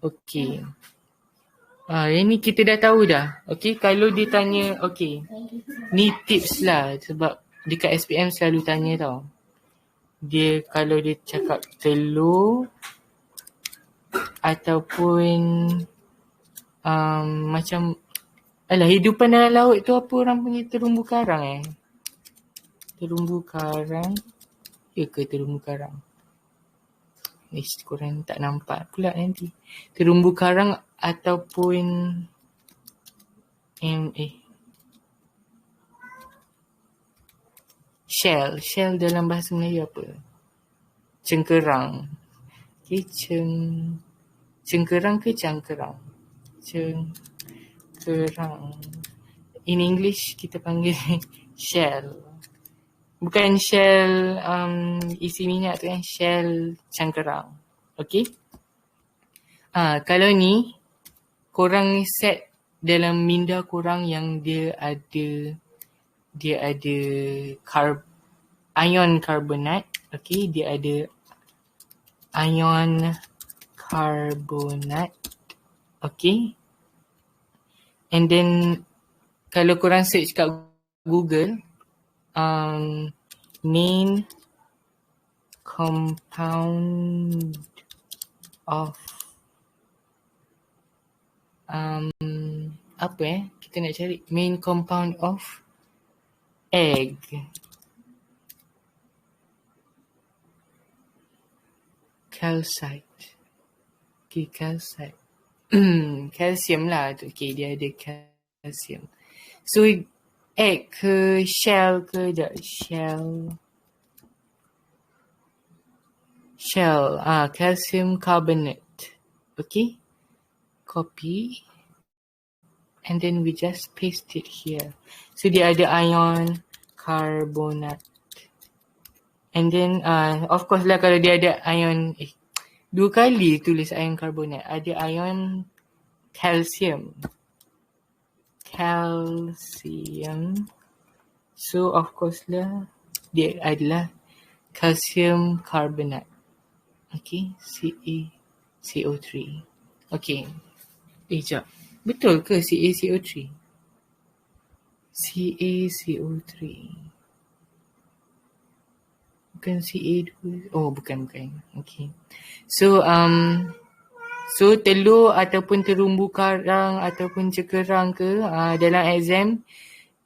Okay. Yang ni kita dah tahu dah. Okay, kalau dia tanya, okay. Ni tips lah sebab dekat SPM selalu tanya tau. Dia kalau dia cakap telur ataupun macam hidupan dalam laut tu apa orang panggil terumbu karang Terumbu karang. Ya ke terumbu karang? Korang tak nampak pula nanti. Terumbu karang ataupun Shell dalam bahasa Melayu apa? Cengkerang. Okay, cengkerang ke cangkerang? Cengkerang. In English kita panggil shell. Bukan shell isi minyak tu kan, shell cangkerang. Okay. Kalau ni korang set dalam minda korang yang dia ada ion carbonate. Okay, dia ada ion carbonate. Okay. And then kalau korang search kat Google, main compound of apa kita nak cari main compound of egg. Calcite. Okay, calcite. Calcium lah. Okay, dia ada calcium. So, egg ke shell ke? Shell. Calcium carbonate. Okay. Copy. And then we just paste it here. So, dia ada ion carbonate. And then, of course lah kalau dia ada ion, dua kali tulis ion carbonate. Ada ion calcium. So, of course lah, dia adalah calcium carbonate. Okay, CaCO3. Okay. Sekejap. Betul ke CaCO3? CaCO3. Bukan Ca2. Oh, bukan. Okay. So telur ataupun terumbu karang ataupun cekerang ke dalam exam,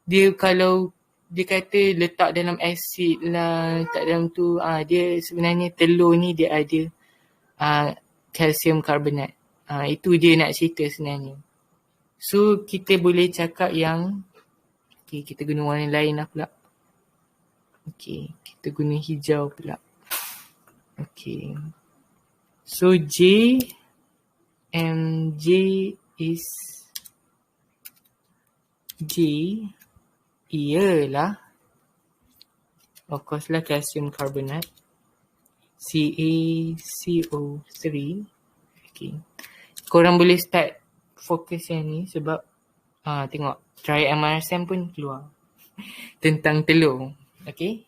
dia kalau dia kata letak dalam asid lah, letak dalam tu, dia sebenarnya telur ni dia ada calcium carbonate. Itu dia nak cerita sebenarnya. So kita boleh cakap yang, okay, kita guna warna lain lah pula. Okay, kita guna hijau pula. Okay. So MJ is ialah, of course lah, calcium carbonate. CaCO3. Okay. Korang boleh start fokus yang ni sebab tengok try MRSM pun keluar tentang telur. Okay.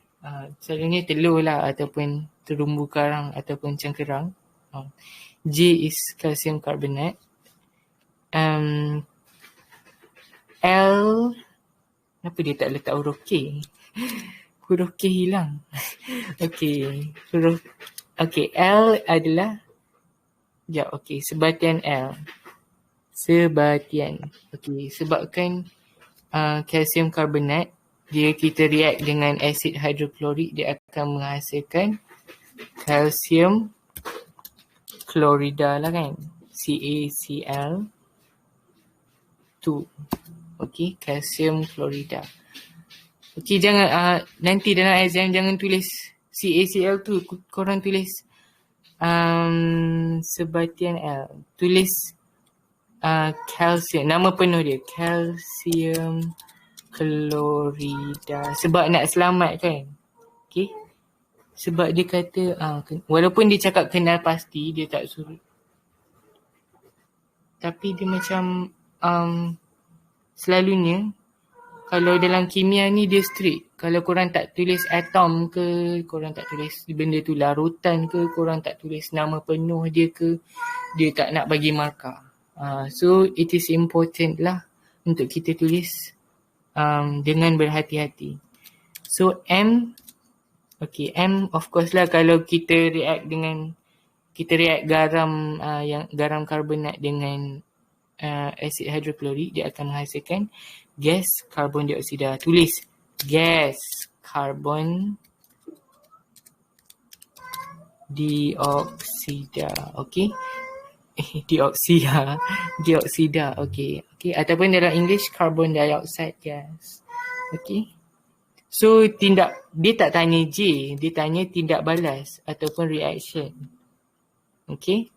Selalunya telur lah ataupun terumbu karang ataupun cengkerang. J is calcium carbonate. L, kenapa dia tak letak huruf K? Huruf K hilang. Okay. L adalah, sebatian L. Sebatian. Okay, sebabkan calcium carbonate, kita react dengan asid hidroklorik, dia akan menghasilkan calcium klorida lah kan. CaCl2. Okay, calcium klorida. Okay, jangan nanti dalam exam jangan tulis CaCl2, korang tulis sebatian L. Tulis calcium, nama penuh dia calcium klorida, sebab nak selamat kan. Okay, sebab dia kata walaupun dia cakap kenal pasti, dia tak suruh, tapi dia macam selalunya kalau dalam kimia ni dia strict. Kalau korang tak tulis atom ke, korang tak tulis benda tu larutan ke, korang tak tulis nama penuh dia ke, dia tak nak bagi markah. So it is important lah untuk kita tulis dengan berhati-hati. So M, of course lah kalau kita react garam garam karbonat dengan asid hidroklorik, dia akan menghasilkan gas karbon dioksida. Tulis gas karbon dioksida. Okay. Dioksida. Okay. Ataupun dalam English carbon dioxide gas. Okay. So dia tak tanya J, dia tanya tindak balas ataupun reaction. Okay.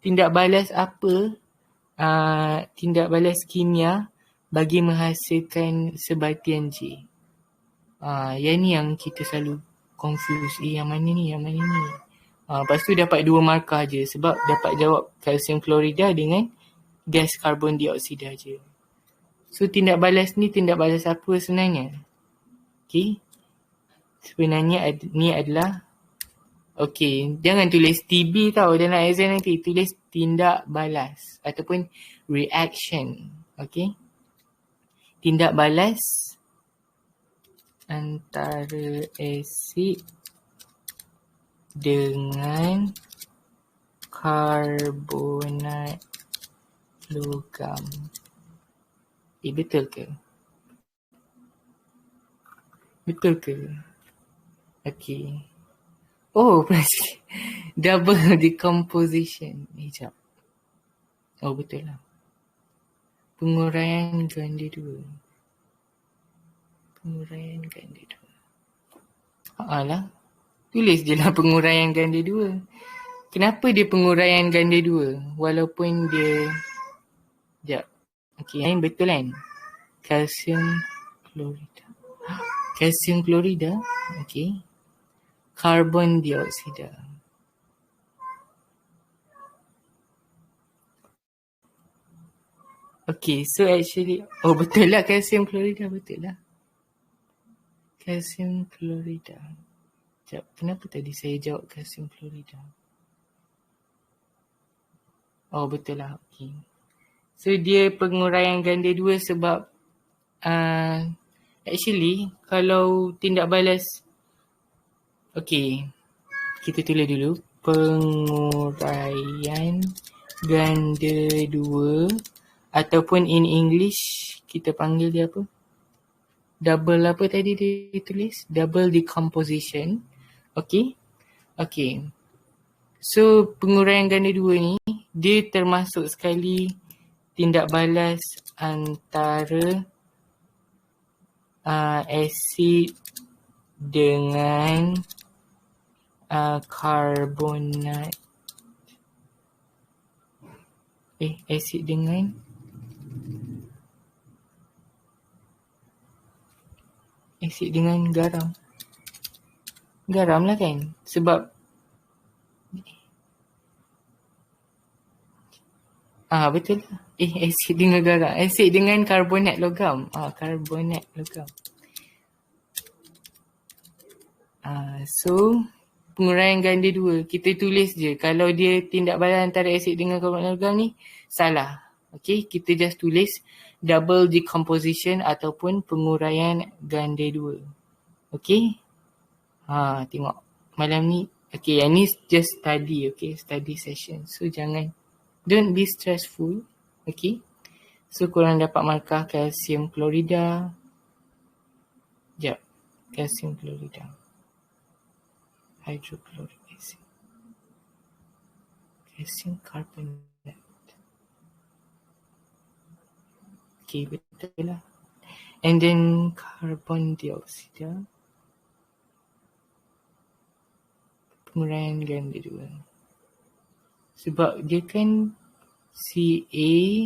Tindak balas apa? Tindak balas kimia bagi menghasilkan sebatian J. Yang ni yang kita selalu confuse. Yang mana ni? Lepas tu dapat 2 markah je sebab dapat jawab calcium klorida dengan gas karbon dioksida je. So tindak balas ni tindak balas apa sebenarnya? Okay. Sebenarnya ni adalah, jangan tulis TB tau dalam exam nanti. Tulis tindak balas ataupun reaction. Okay. tindak balas antara asid dengan karbonat logam. Betul ke? Betul ke? Okey. Oh, double decomposition. Sekejap. Oh, betul lah. Penguraian ganda 2. Penguraian ganda 2. Lah. Tulis je lah penguraian ganda 2. Kenapa dia penguraian ganda 2? Walaupun dia... Sekejap. Okey, yang betul kan? Kalsium klorida. Kalsium klorida? Okey. Karbon dioksida. Okay, so actually, oh betul lah kalsium klorida, betul lah. Kalsium klorida. Sekejap, kenapa tadi saya jawab kalsium klorida? Oh betul lah, okay. So dia penguraian ganda 2 sebab actually kalau tindak balas, okay, kita tulis dulu. Penguraian ganda 2 ataupun in English kita panggil dia apa? Double apa tadi dia tulis? Double decomposition. Okay. Okay. So penguraian ganda 2 ni dia termasuk sekali tindak balas antara asid dengan karbonat. Asid dengan garam. Garam lah kan? Sebab betul lah. Asid dengan garam. Asid dengan karbonat logam. Karbonat logam. So, penguraian ganda 2. Kita tulis je. Kalau dia tindak balas antara asid dengan karbonat logam ni, salah. Okay, kita just tulis double decomposition ataupun penguraian ganda 2. Okay. Tengok. Malam ni. Okay, yang ni just study. Okay, study session. So, don't be stressful. Okay. So, korang dapat markah kalsium klorida. Sekejap. Kalsium klorida. Hydrochloric acid. Calcium carbonate. Okay, betul lah. And then carbon dioxide. Penguraian ganda 2. Sebab dia kan CaCl2.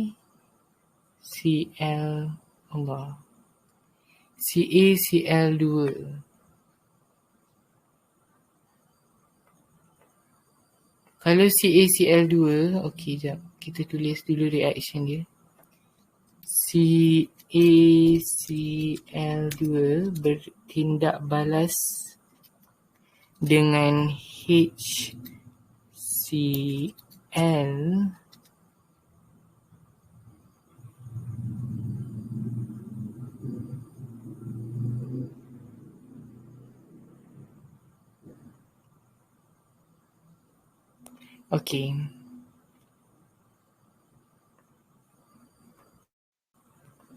Kalau CaCl2, okey, jap. Kita tulis dulu reaction dia. CaCl2 bertindak balas dengan HCl Okay.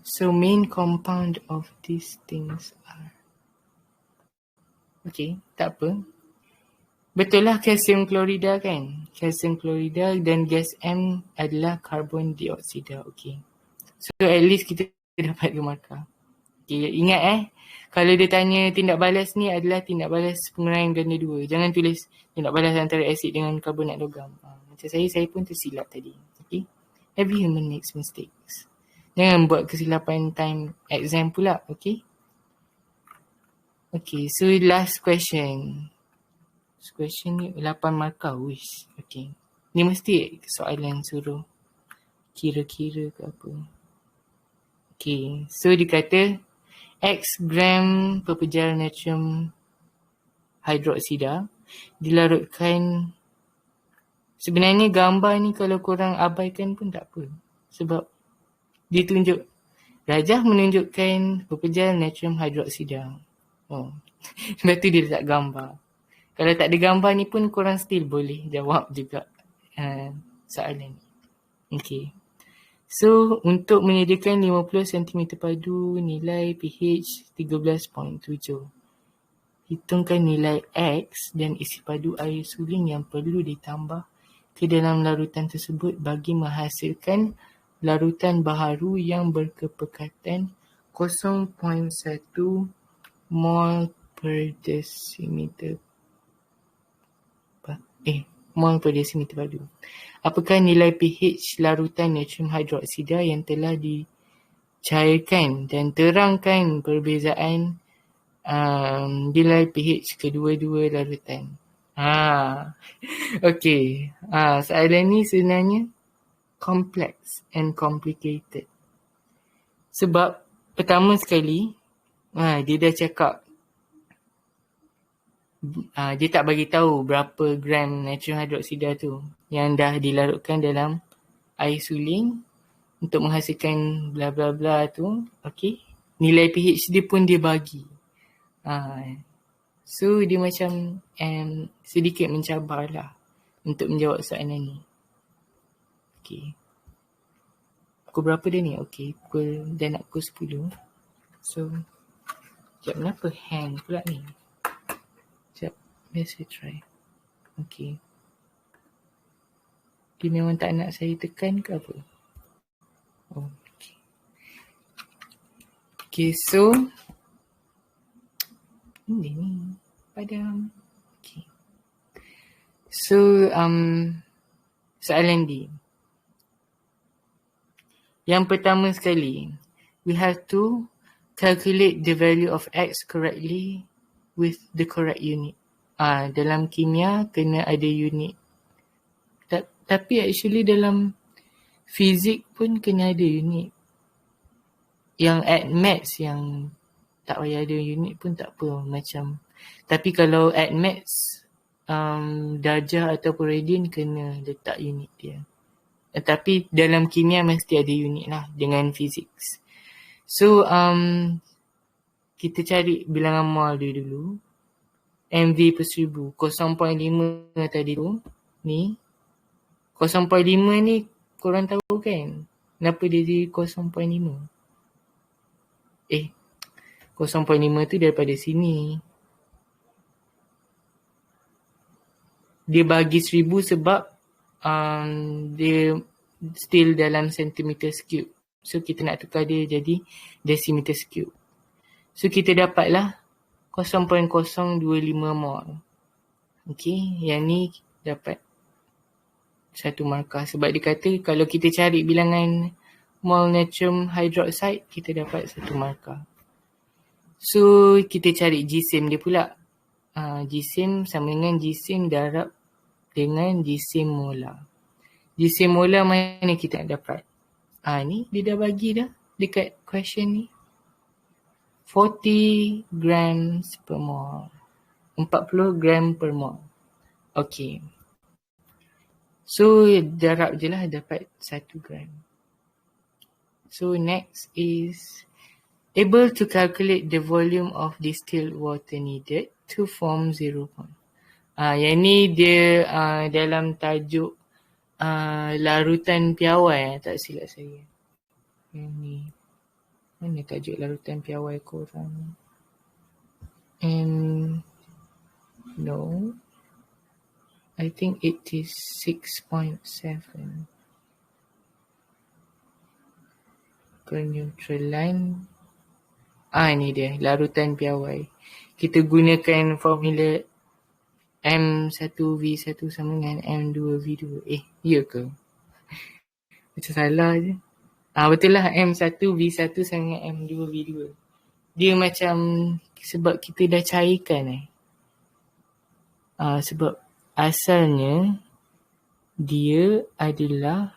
So main compound of these things are... Okay, tak apa. Betul lah kalsium klorida kan? Kalsium klorida dan gas M adalah karbon dioksida. Okay. So at least kita dapat 2 markah. Okay, ingat kalau dia tanya tindak balas ni adalah tindak balas penguraian ganda 2. Jangan tulis tindak balas antara asid dengan karbonat logam. Macam saya pun tersilap tadi. Okay. Every human makes mistakes. Jangan buat kesilapan time exam pula. Okay. Okay, so last question. Question ni 8 markah. Wish. Okay. Ni mesti soalan suruh kira-kira ke apa. Okay. So dia kata X gram pepejal natrium hidroksida dilarutkan. Sebenarnya gambar ni kalau korang abaikan pun tak apa. Sebab dia tunjuk Rajah menunjukkan pepejal natrium hidroksida. Oh. Lepas tu dia letak gambar. Kalau tak ada gambar ni pun korang still boleh jawab juga soalan ni. Okay. So, untuk menyediakan 50 cm padu, nilai pH 13.7. Hitungkan nilai X dan isi padu air suling yang perlu ditambah ke dalam larutan tersebut bagi menghasilkan larutan baharu yang berkepekatan 0.1 mol per desimeter mol per desimeter padu. Apakah nilai pH larutan natrium hidroksida yang telah dicairkan dan terangkan perbezaan nilai pH kedua-dua larutan. Okay. Soalan ni sebenarnya complex and complicated. Sebab pertama sekali, dia dah cakap dia tak bagi tahu berapa gram natrium hidroksida tu yang dah dilarutkan dalam air suling untuk menghasilkan bla bla bla tu. Okay. Nilai pH dia pun dia bagi. So dia macam sedikit mencabar lah untuk menjawab soalan ni. Okay. Pukul berapa dia ni? Okay, dah nak pukul 10. So, sekejap, kenapa hang pula ni? Sekejap, biasa try. Okay. Dia memang tak nak saya tekan ke apa? Oh, okay. Okay, so ni padam. Okay. So, soalan D. Yang pertama sekali, we have to calculate the value of X correctly with the correct unit. Dalam kimia kena ada unit. Tapi actually dalam fizik pun kena ada unit. Yang at maths yang tak payah ada unit pun tak apa macam. Tapi kalau at maths, darjah ataupun radian kena letak unit dia. Tapi dalam kimia mesti ada unit lah dengan fizik. So, kita cari bilangan mol dia dulu. MV per 1000. 0.5 tadi tu. Ni. 0.5 ni korang tahu kan? Kenapa dia jadi 0.5? 0.5 tu daripada sini. Dia bagi 1000 sebab dia still dalam centimeter cube. So kita nak tukar dia jadi decimeter cube. So kita dapatlah 0.025 mol. Okay, yang ni dapat 1 markah. Sebab dia kata kalau kita cari bilangan mol natrium hydroxide, kita dapat 1 markah. So kita cari jisim dia pula. Jisim sama dengan jisim darab dengan jisim molar. Jisim molar mana kita nak dapat? Ni dia dah bagi dah dekat question ni. 40 grams per mol. 40 gram per mol. Okay. So darab je lah dapat 1 gram. So next is able to calculate the volume of distilled water needed to form 0. Yang ni dia dalam tajuk larutan piawai, tak silap saya. Yang ni. Mana tajuk larutan piawai korang? No. I think it is 6.7. Per neutral line. Ni dia, larutan piawai. Kita gunakan formula M1V1 sama dengan M2V2. Ya ke? Macam salah je. Betul lah, M1V1 sama dengan M2V2. Dia macam sebab kita dah cairkan sebab asalnya dia adalah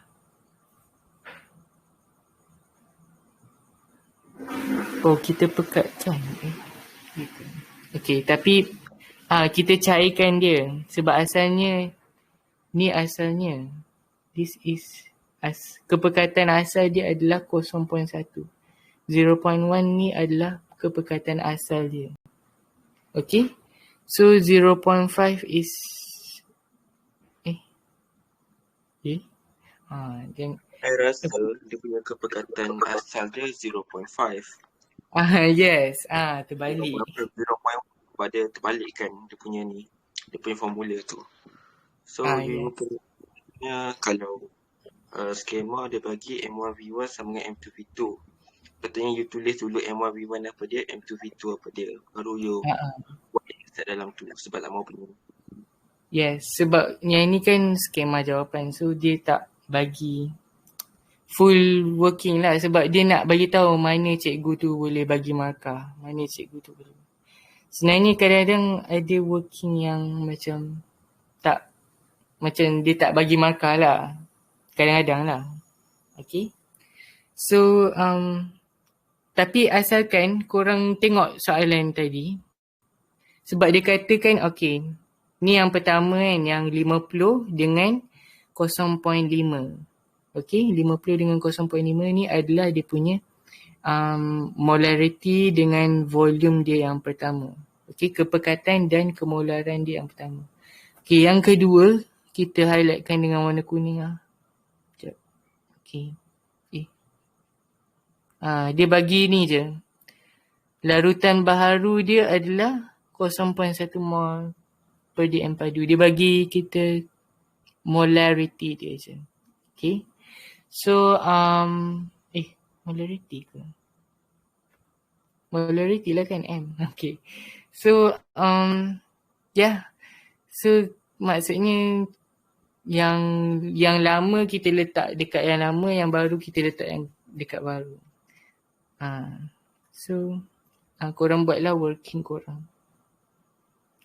kita pekatkan. Okay, tapi kita cairkan dia sebab asalnya ni asalnya this is kepekatan asal dia adalah 0.1. 0.1 ni adalah kepekatan asal dia. Okay. So 0.5 is then I rasa dia punya kepekatan asal dia 0.5. yes. Terbalik. 0.1 pada terbalik kan dia punya ni. Dia punya formula tu. So you punya kalau skema dia bagi M1V1 sama dengan M2V2. Patutnya you tulis dulu M1V1 apa dia, M2V2 apa dia. Baru you buat insert dalam tu sebab tak mau punya. Yes, sebab yang ni kan skema jawapan. So dia tak bagi full working lah sebab dia nak bagi tahu mana cikgu tu boleh bagi markah, mana cikgu tu boleh. Sebenarnya kadang-kadang ada working yang macam tak, macam dia tak bagi markah lah. Kadang-kadang lah. Okay. So, tapi asalkan korang tengok soalan tadi. Sebab dia katakan, okay, ni yang pertama kan, yang 50 dengan 0.5. Okay, 50 dengan 0.5 ni adalah dia punya molarity dengan volume dia yang pertama. Okay, kepekatan dan kemolaran dia yang pertama. Okay, yang kedua, kita highlightkan dengan warna kuning lah. Sekejap. Okay. Dia bagi ni je. Larutan baharu dia adalah 0.1 mol per dm padu. Dia bagi kita molarity dia je. Okay. So, molarity ke? Molarity lah kan M. Okay. So, So, maksudnya yang lama kita letak dekat yang lama, yang baru kita letak yang dekat baru. So, korang buatlah working korang.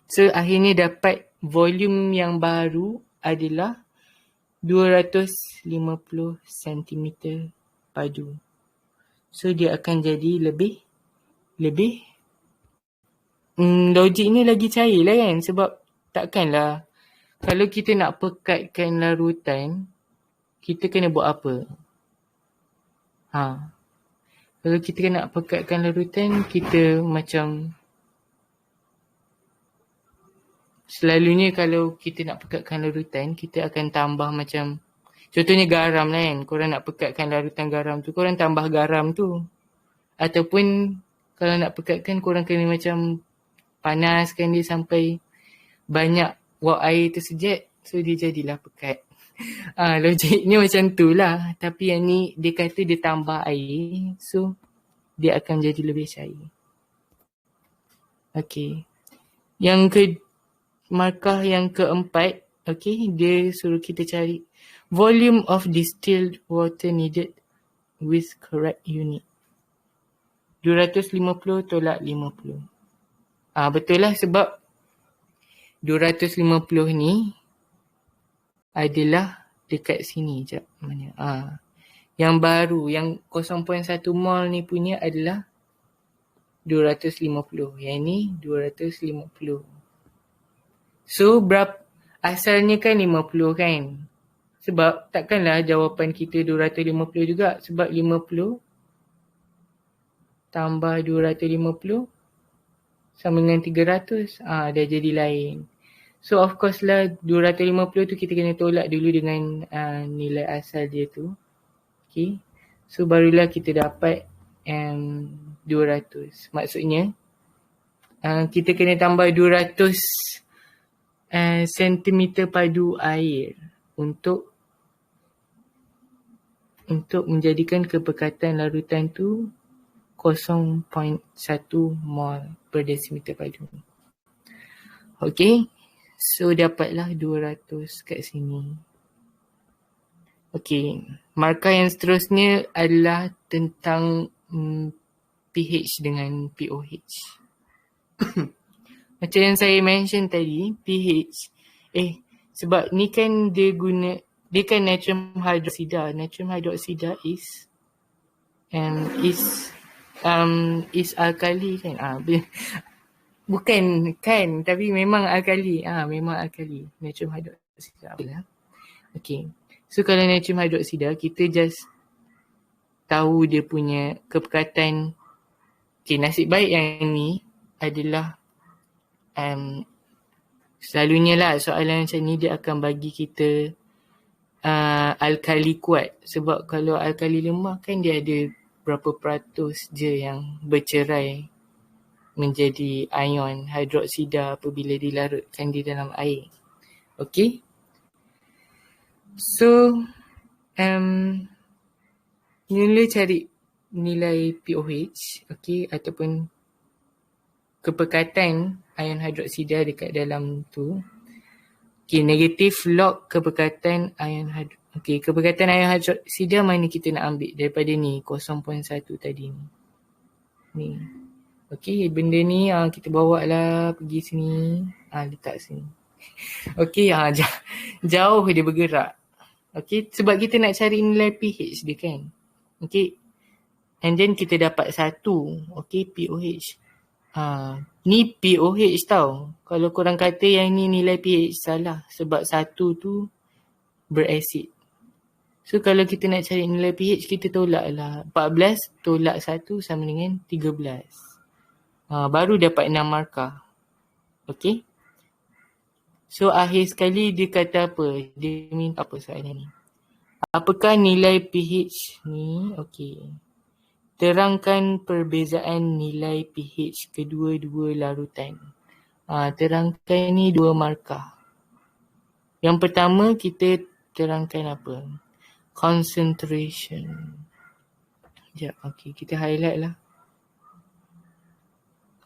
So, akhirnya dapat volume yang baru adalah 250 cm padu. So, dia akan jadi lebih logik ni lagi cair lah kan. Sebab takkanlah kalau kita nak pekatkan larutan, kita kena buat apa? Kalau kita nak pekatkan larutan, kita macam selalunya kalau kita nak pekatkan larutan, kita akan tambah macam, contohnya garam lah kan. Korang nak pekatkan larutan garam tu, korang tambah garam tu. Ataupun kalau nak pekatkan, korang kena macam panaskan dia sampai banyak wap air tersejat. So dia jadilah pekat. Logiknya macam tu lah. Tapi yang ni dia kata dia tambah air. So dia akan jadi lebih cair. Okay. Markah yang keempat. Okay. Dia suruh kita cari volume of distilled water needed with correct unit. 250 tolak 50. Betul lah sebab 250 ni adalah dekat sini. Sekejap. Mana? Yang baru, yang 0.1 mol ni punya adalah 250. Yang ni 250. So, asalnya kan 50 kan? Sebab takkanlah jawapan kita 250 juga. Sebab 50 tambah 250 sama dengan 300. Dah jadi lain. So of course lah 250 tu kita kena tolak dulu dengan nilai asal dia tu. Okay. So barulah kita dapat 200. Maksudnya kita kena tambah 200 cm padu air untuk menjadikan kepekatan larutan tu 0.1 mol per desimeter padu. Okay. So dapatlah 200 kat sini. Okay. Markah yang seterusnya adalah tentang pH dengan pOH. Macam yang saya mention tadi, pH. Sebab ni kan dia kan natrium hydroxide. Natrium hydroxide is alkali kan. Bukan kan, tapi memang alkali. Memang alkali. Natrium hydroxide. Okay. So kalau natrium hydroxide, kita just tahu dia punya kepekatan. Okay, nasib baik yang ni adalah selalunya lah soalan macam ni dia akan bagi kita alkali kuat. Sebab kalau alkali lemah kan dia ada berapa peratus je yang bercerai menjadi ion hidroksida apabila dilarutkan di dalam air. Okay. So, mula cari nilai pOH, okay, ataupun kepekatan ion hidroksida dekat dalam tu. Okay, negatif log kepekatan ion hidroksida. Okay, kepekatan ion hidroksida mana kita nak ambil daripada ni, 0.1 tadi ni. Ni. Okay, benda ni kita bawa lah pergi sini. Letak sini. Okay, jauh dia bergerak. Okay, sebab kita nak cari nilai pH dia kan. Okay, and then kita dapat 1. Okay, pOH. Ni pOH tau. Kalau korang kata yang ni nilai pH, salah. Sebab 1 tu berasid. So kalau kita nak cari nilai pH, kita tolak lah. 14 tolak 1 sama dengan 13. Baru dapat 6 markah. Okay. So akhir sekali dia kata apa? Dia minta apa soalan ni? Apakah nilai pH ni? Okay. Terangkan perbezaan nilai pH kedua-dua larutan. Terangkan ni 2 markah. Yang pertama kita terangkan apa? Concentration. Sekejap, okay, kita highlight lah.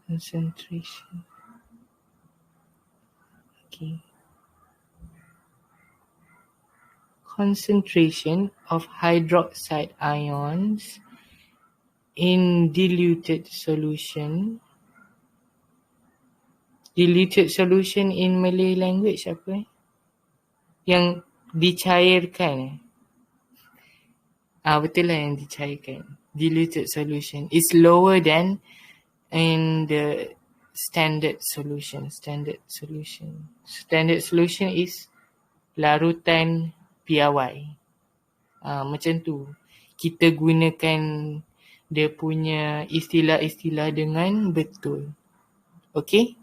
Concentration. Okay. Concentration of hydroxide ions in diluted solution. Diluted solution in Malay language apa? Yang dicairkan. Betul lah yang dicairkan. Diluted solution is lower than in the standard solution. Standard solution is larutan piawai. Macam tu. Kita gunakan dia punya istilah-istilah dengan betul. Okay?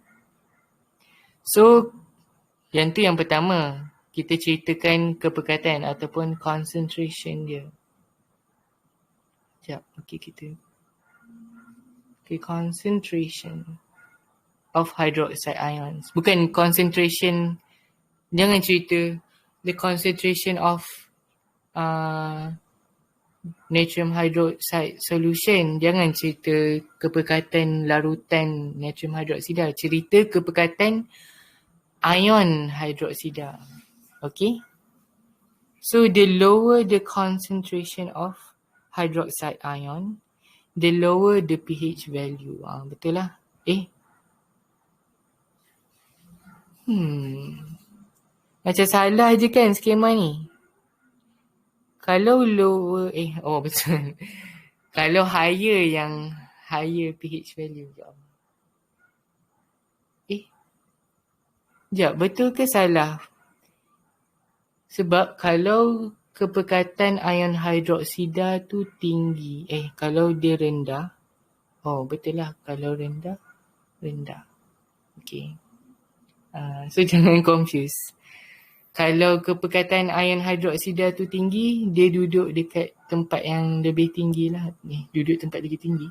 So, yang tu yang pertama. Kita ceritakan kepekatan ataupun concentration dia. Sekejap. Okay, kita. Okay, concentration of hydroxide ions. Bukan concentration, jangan cerita the concentration of natrium hydroxide solution. Jangan cerita kepekatan larutan natrium hydroksida. Cerita kepekatan ion hydroksida. Okay. So the lower the concentration of hydroxide ion, the lower the pH value. Betul lah. Macam salah je kan skema ni. Kalau lower, betul. Kalau higher yang higher pH value. Sekejap, betul ke salah? Sebab kalau kepekatan ion hidroksida tu tinggi, kalau dia rendah, betul lah. Kalau rendah. Okay. So jangan confuse. Kalau kepekatan ion hidroksida tu tinggi, dia duduk dekat tempat yang lebih tinggi lah. Duduk tempat lebih tinggi.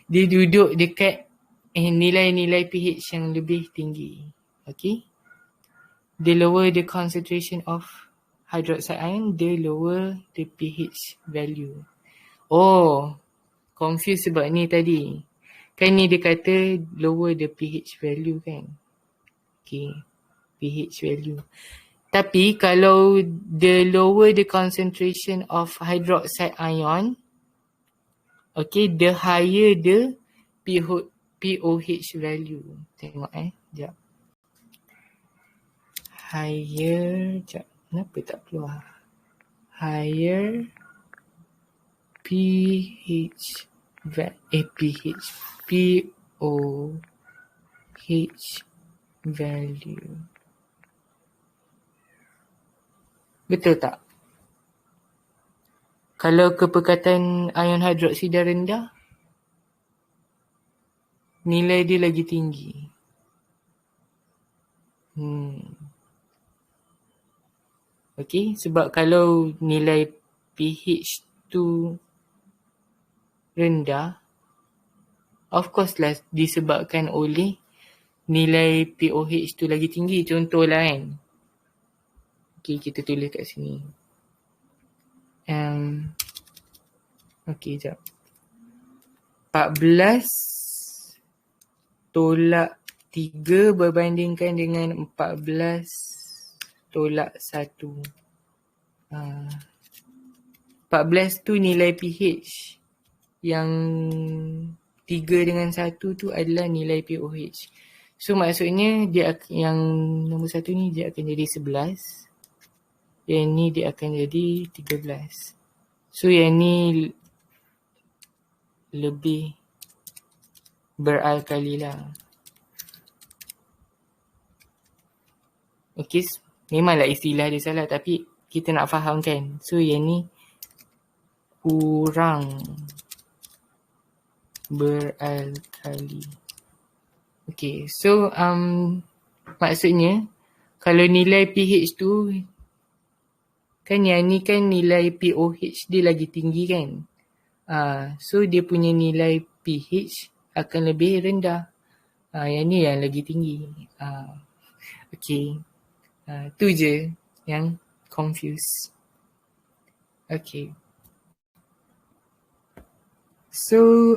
Dia duduk dekat nilai-nilai pH yang lebih tinggi. Okay. The lower the concentration of hydroxide ion, the lower the pH value. Confused sebab ni tadi. Kan ni dia kata lower the pH value kan. Okay. pH value. Tapi kalau the lower the concentration of hydroxide ion, okay, the higher the pOH value. Tengok sekejap. Higher, sekejap. Kenapa tak keluar? Higher pOH value. Betul tak? Kalau kepekatan ion hidroksida rendah, nilai dia lagi tinggi. Okay, sebab kalau nilai pH tu rendah, of course lah disebabkan oleh nilai pOH tu lagi tinggi. Contohlah kan. Okay, kita tulis kat sini. Okay, sekejap. 14 tolak 3 berbandingkan dengan 14 tolak 1. 14 tu nilai pH. Yang 3 dengan 1 tu adalah nilai pOH. So maksudnya dia yang nombor 1 ni dia akan jadi 11. Yang ni dia akan jadi 13. So yang ni lebih beralkali lah. Okay, memanglah istilah dia salah tapi kita nak faham kan. So yang ni kurang beralkali. Okay, so maksudnya kalau nilai pH tu kan yang ni kan nilai pOH dia lagi tinggi kan. So dia punya nilai pH akan lebih rendah. Yang ni yang lagi tinggi. Okay. Tu je yang confuse. Okay. So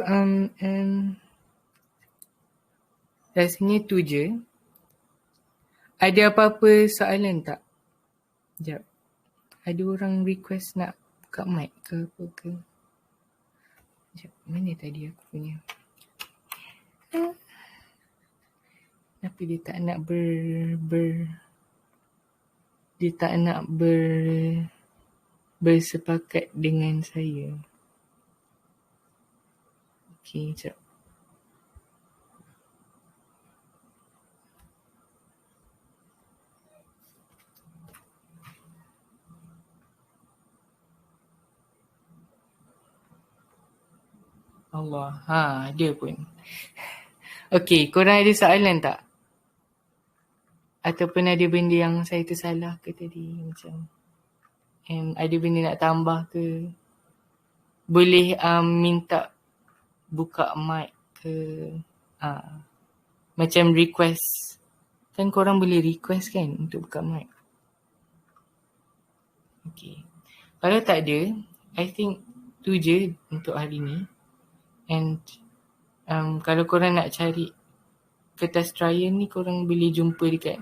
rasanya tu je. Ada apa-apa soalan tak? Sekejap. Ada orang request nak buka mic ke apa ke? Sekejap. Mana tadi aku punya? Kenapa dia tak nak dia tak nak bersepakat dengan saya? Okay, sekejap. Allah, ada pun. Okay, korang ada soalan tak? Ataupun ada benda yang saya tersalah ke tadi macam ada benda nak tambah ke? Boleh minta buka mic ke? Macam request. Kan korang boleh request kan untuk buka mic. Okay. Kalau tak ada, I think tu je untuk hari ni. And kalau korang nak cari kertas trial ni, korang boleh jumpa dekat,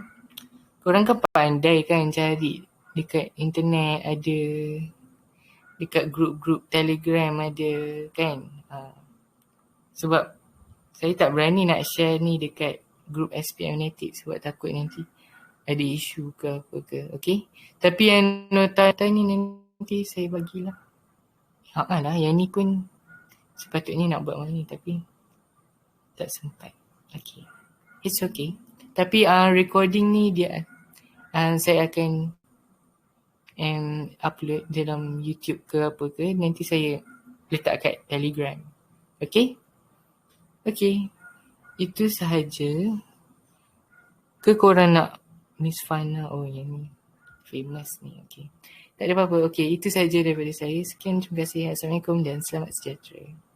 korang kan pandai kan cari dekat internet, ada dekat grup-grup Telegram ada kan. Sebab saya tak berani nak share ni dekat grup SPM Natik sebab takut nanti ada isu ke apa ke. Okay. Tapi yang nota ni nanti saya bagilah. Lah, yang ni pun sepatutnya nak buat malam ni tapi tak sempat. Okay. It's okay. Tapi recording ni dia saya akan upload dalam YouTube ke apa ke. Nanti saya letak kat Telegram. Okay? Okay. Itu sahaja. Ke korang nak Miss Fana? Oh yang ni famous ni. Okay. Tak ada apa-apa. Okay. Itu sahaja daripada saya. Sekian. Terima kasih. Assalamualaikum dan selamat sejahtera.